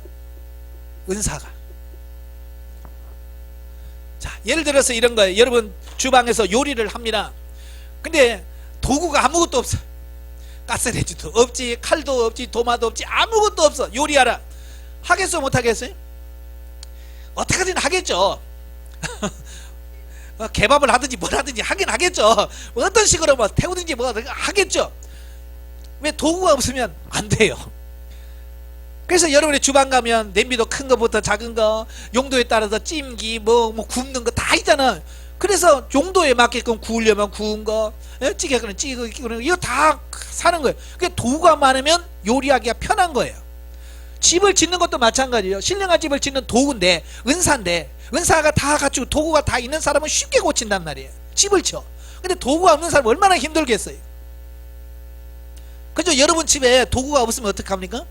은사가. 자, 예를 들어서 이런 거예요. 여러분 주방에서 요리를 합니다. 근데 도구가 아무것도 없어. 가스레인지도 없지, 칼도 없지, 도마도 없지, 아무것도 없어. 요리하라. 하겠어, 못하겠어요? 어떻게든 하겠죠. 개밥을 하든지 뭘 하든지 하긴 하겠죠. 어떤 식으로 뭐 태우든지 뭐 하겠죠. 왜? 도구가 없으면 안 돼요. 그래서 여러분이 주방 가면 냄비도 큰 거부터 작은 거, 용도에 따라서 찜기 뭐 굽는 거 다 있잖아. 그래서 용도에 맞게끔 구우려면 구운 거, 찌개 끓는 찌개 끓는 거, 이거 다 사는 거예요. 그게 도구가 많으면 요리하기가 편한 거예요. 집을 짓는 것도 마찬가지예요. 신령한 집을 짓는 도구인데, 은사인데, 은사가 다 갖추고 도구가 다 있는 사람은 쉽게 고친단 말이에요. 집을 쳐. 근데 도구가 없는 사람은 얼마나 힘들겠어요. 그죠? 여러분 집에 도구가 없으면 어떡합니까?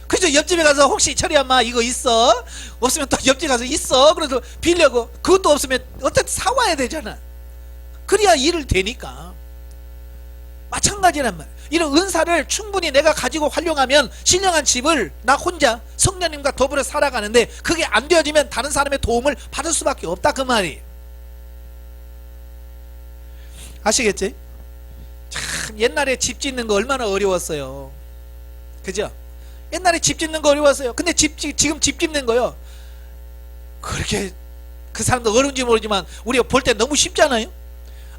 그죠? 옆집에 가서 혹시 철이 엄마 이거 있어? 없으면 또 옆집 가서 있어? 그래서 빌려고, 그것도 없으면 어떻게 사와야 되잖아. 그래야 일을 되니까. 마찬가지란 말이야. 이런 은사를 충분히 내가 가지고 활용하면 신령한 집을 나 혼자 성령님과 더불어 살아가는데, 그게 안 되어지면 다른 사람의 도움을 받을 수밖에 없다 그 말이에요. 아시겠지? 참 옛날에 집 짓는 거 얼마나 어려웠어요. 그죠? 옛날에 집 짓는 거 어려웠어요. 근데 지금 집 짓는 거요, 그렇게 그 사람도 어려운지 모르지만 우리가 볼 때 너무 쉽잖아요.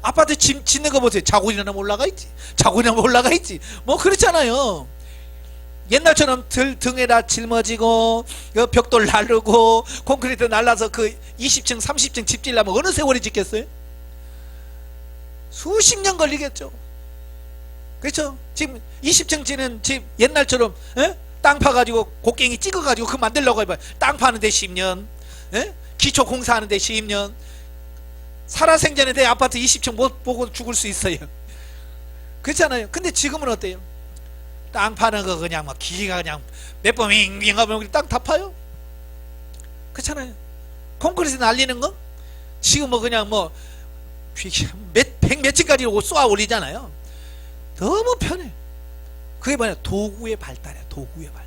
아파트 집 짓는 거 보세요. 자고리나 올라가 있지, 자고리나 올라가 있지, 뭐 그렇잖아요. 옛날처럼 등에다 짊어지고 벽돌 나르고 콘크리트 날라서 그 20층 30층 집 짓려면 어느 세월이 짓겠어요? 수십 년 걸리겠죠. 그렇죠? 지금 20층 짓는 집 옛날처럼 땅 파가지고 곡괭이 찍어가지고 그거 만들려고 해봐요. 땅 파는데 10년, 기초 공사하는데 10년. 살아생전에 내 아파트 20층 못 보고 죽을 수 있어요. 그렇잖아요. 근데 지금은 어때요? 땅 파는 거 그냥 막 기계가 그냥 몇 번 윙윙 하면 땅 다 파요. 그렇잖아요. 콘크리트 날리는 거 지금 뭐 그냥 뭐 백 몇 층까지 쏘아 올리잖아요. 너무 편해. 그게 뭐냐? 도구의 발달이야. 도구의 발달.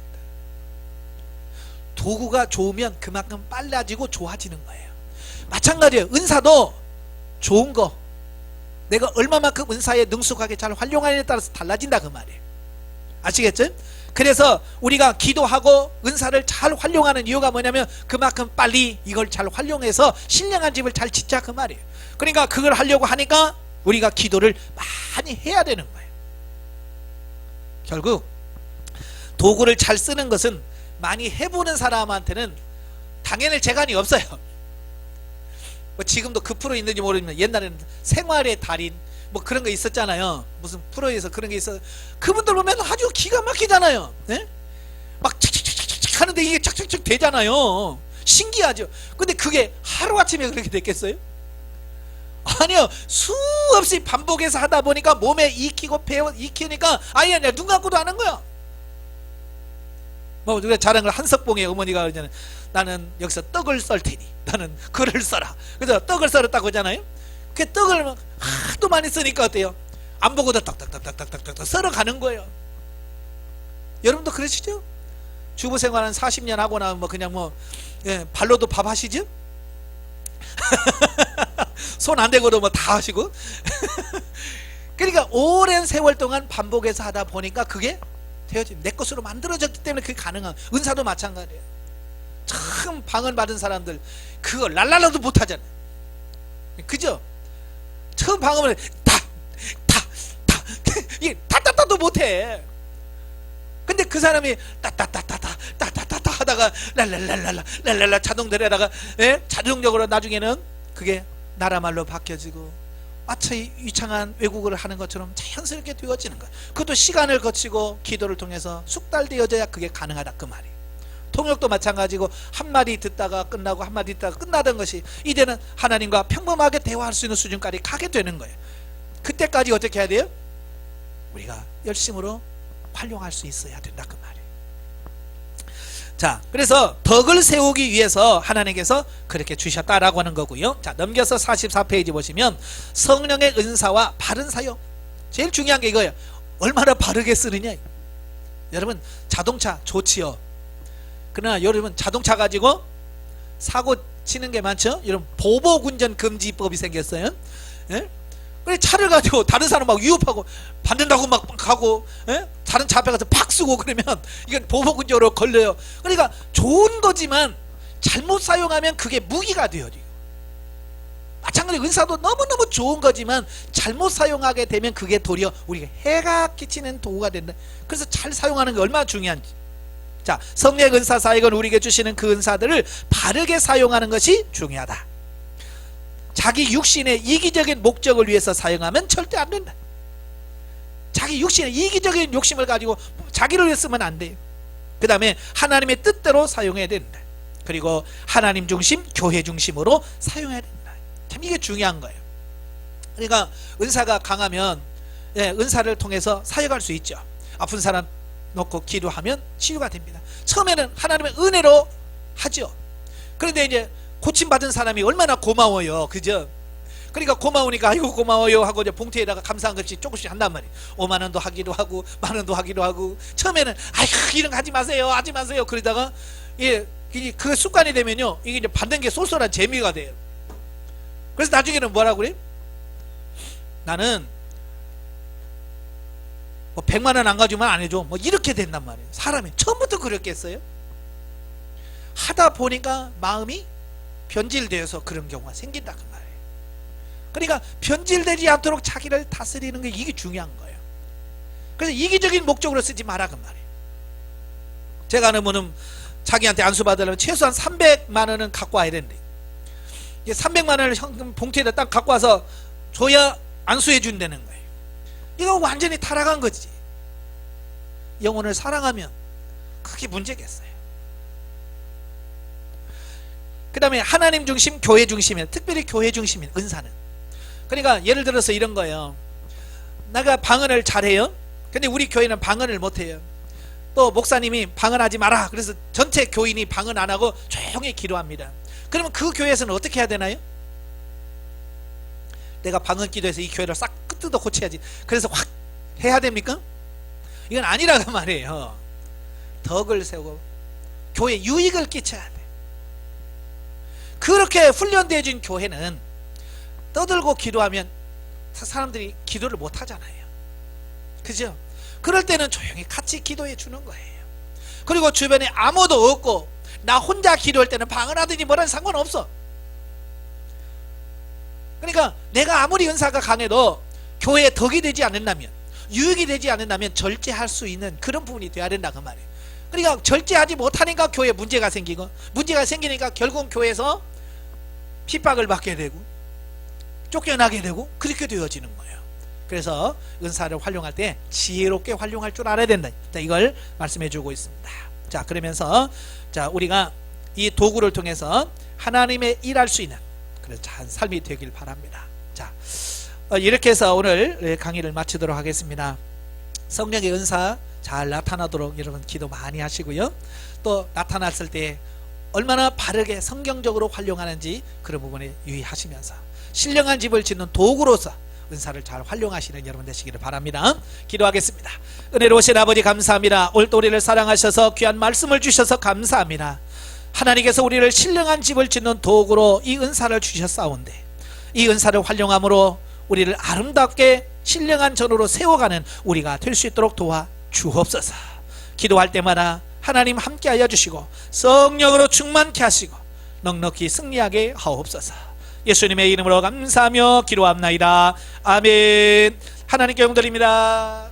도구가 좋으면 그만큼 빨라지고 좋아지는 거예요. 마찬가지예요. 은사도 좋은 거, 내가 얼마만큼 은사에 능숙하게 잘 활용하느냐에 따라서 달라진다 그 말이에요. 아시겠죠? 그래서 우리가 기도하고 은사를 잘 활용하는 이유가 뭐냐면 그만큼 빨리 이걸 잘 활용해서 신령한 집을 잘 짓자 그 말이에요. 그러니까 그걸 하려고 하니까 우리가 기도를 많이 해야 되는 거예요. 결국 도구를 잘 쓰는 것은 많이 해보는 사람한테는 당연할 재간이 없어요. 뭐 지금도 그 프로 있는지 모르지만 옛날에는 생활의 달인 뭐 그런 거 있었잖아요. 무슨 프로에서 그런 게 있어. 그분들 보면 아주 기가 막히잖아요. 막 착착착착착 하는데 이게 착착착 되잖아요. 신기하죠. 근데 그게 하루아침에 그렇게 됐겠어요? 아니요. 수없이 반복해서 하다 보니까 몸에 익히고 배워 익히니까 아예 눈 감고도 하는 거야. 뭐 우리가 잘한 걸 한석봉의 어머니가 그러잖아요. 나는 여기서 떡을 썰 테니 나는 글을 써라. 그래서 떡을 썰었다고 하잖아요. 그 떡을 하도 많이 쓰니까 어때요? 안 보고도 딱딱딱딱딱딱 썰어가는 거예요. 여러분도 그러시죠? 주부 생활 한 40년 하고 나면 뭐 그냥 뭐 발로도 밥 하시죠? 손 안 대고도 뭐 다 하시고. 그러니까 오랜 세월 동안 반복해서 하다 보니까 그게 되어진 내 것으로 만들어졌기 때문에 그게 가능한. 은사도 마찬가지예요. 참 방언 받은 사람들 그거 랄랄라도 못하잖아요. 그죠? 처음 방언을 이 타타타도 못해. 근데 그 사람이 따따따따따따따따 하다가 랄랄랄랄라 자동들에다가 자동적으로 나중에는 그게 나라말로 바뀌어지고 마치 유창한 외국어를 하는 것처럼 자연스럽게 되어지는 거야. 그것도 시간을 거치고 기도를 통해서 숙달되어져야 그게 가능하다 그 말이에요. 통역도 마찬가지고 한마디 듣다가 끝나고 한마디 듣다가 끝나던 것이 이제는 하나님과 평범하게 대화할 수 있는 수준까지 가게 되는 거예요. 그때까지 어떻게 해야 돼요? 우리가 열심으로 활용할 수 있어야 된다 그 말이에요. 자, 그래서 덕을 세우기 위해서 하나님께서 그렇게 주셨다라고 하는 거고요. 자, 넘겨서 44페이지 보시면 성령의 은사와 바른 사용. 제일 중요한 게 이거예요. 얼마나 바르게 쓰느냐. 여러분 자동차 좋지요. 그러나 여러분 자동차 가지고 사고 치는 게 많죠. 여러분 보복운전 금지법이 생겼어요. 예? 그래 차를 가지고 다른 사람 막 위협하고 받는다고 막 가고 다른 차 앞에 가서 팍 쓰고 그러면 이건 보복운전으로 걸려요. 그러니까 좋은 거지만 잘못 사용하면 그게 무기가 되어져요. 마찬가지로 은사도 너무너무 좋은 거지만 잘못 사용하게 되면 그게 도리어 우리가 해가 끼치는 도구가 된다. 그래서 잘 사용하는 게 얼마나 중요한지. 자, 성령의 은사 사역은 우리에게 주시는 그 은사들을 바르게 사용하는 것이 중요하다. 자기 육신의 이기적인 목적을 위해서 사용하면 절대 안 된다. 자기 육신의 이기적인 욕심을 가지고 자기를 위해 쓰면 안 돼요. 그 다음에 하나님의 뜻대로 사용해야 된다. 그리고 하나님 중심, 교회 중심으로 사용해야 된다. 참 이게 중요한 거예요. 그러니까 은사가 강하면 은사를 통해서 사역할 수 있죠. 아픈 사람 놓고 기도하면 치유가 됩니다. 처음에는 하나님의 은혜로 하죠. 그런데 이제 고침받은 사람이 얼마나 고마워요. 그죠? 그러니까 고마우니까 아이고 고마워요 하고 이제 봉투에다가 감사한 것이 조금씩 한단 말이에요. 5만 원도 하기도 하고 만 원도 하기도 하고. 처음에는 아이고 이런 거 하지 마세요 하지 마세요 그러다가 그 습관이 되면요 이게 이제 받는 게 쏠쏠한 재미가 돼요. 그래서 나중에는 뭐라고 그래? 나는 뭐 100만 원 안 가지면 안 해줘 뭐 이렇게 된단 말이에요. 사람이 처음부터 그랬겠어요? 하다 보니까 마음이 변질되어서 그런 경우가 생긴다 그 말이에요. 그러니까 변질되지 않도록 자기를 다스리는 게 이게 중요한 거예요. 그래서 이기적인 목적으로 쓰지 마라 그 말이에요. 제가 아는 분은 자기한테 안수 받으려면 최소한 300만 원은 갖고 와야 된대. 300만 원을 현금 봉투에다 딱 갖고 와서 줘야 안수해 준다는 거예요. 이거 완전히 타락한 거지. 영혼을 사랑하면 그게 문제겠어요. 그 다음에 하나님 중심, 교회 중심이에요. 특별히 교회 중심이에요. 은사는. 그러니까 예를 들어서 이런 거예요. 내가 방언을 잘해요. 근데 우리 교회는 방언을 못해요. 또 목사님이 방언하지 마라. 그래서 전체 교인이 방언 안 하고 조용히 기도합니다. 그러면 그 교회에서는 어떻게 해야 되나요? 내가 방언 기도해서 이 교회를 싹 뜯어 고쳐야지. 그래서 확 해야 됩니까? 이건 아니라고 말이에요. 덕을 세우고 교회 유익을 끼쳐야 돼. 그렇게 훈련되어진 교회는 떠들고 기도하면 사람들이 기도를 못 하잖아요. 그죠? 그럴 때는 조용히 같이 기도해 주는 거예요. 그리고 주변에 아무도 없고 나 혼자 기도할 때는 방언하더니 뭐라는 상관없어. 그러니까 내가 아무리 은사가 강해도 교회에 덕이 되지 않는다면, 유익이 되지 않는다면 절제할 수 있는 그런 부분이 돼야 된다 그 말이에요. 그러니까 절제하지 못하니까 교회에 문제가 생기고, 문제가 생기니까 결국 교회에서 핍박을 받게 되고 쫓겨나게 되고 그렇게 되어지는 거예요. 그래서 은사를 활용할 때 지혜롭게 활용할 줄 알아야 된다. 이걸 말씀해 주고 있습니다. 자, 그러면서 자, 우리가 이 도구를 통해서 하나님의 일할 수 있는 그런 참 삶이 되길 바랍니다. 자, 이렇게 해서 오늘 강의를 마치도록 하겠습니다. 성령의 은사 잘 나타나도록 여러분 기도 많이 하시고요. 또 나타났을 때 얼마나 바르게 성경적으로 활용하는지 그런 부분에 유의하시면서 신령한 집을 짓는 도구로서 은사를 잘 활용하시는 여러분 되시기를 바랍니다. 기도하겠습니다. 은혜로우신 아버지 감사합니다. 오늘도 우리를 사랑하셔서 귀한 말씀을 주셔서 감사합니다. 하나님께서 우리를 신령한 집을 짓는 도구로 이 은사를 주셨사온데 이 은사를 활용함으로 우리를 아름답게 신령한 전으로 세워가는 우리가 될 수 있도록 도와 주옵소서. 기도할 때마다 하나님 함께하여 주시고 성령으로 충만케 하시고 넉넉히 승리하게 하옵소서. 예수님의 이름으로 감사하며 기도합나이다. 아멘. 하나님께 영드립니다.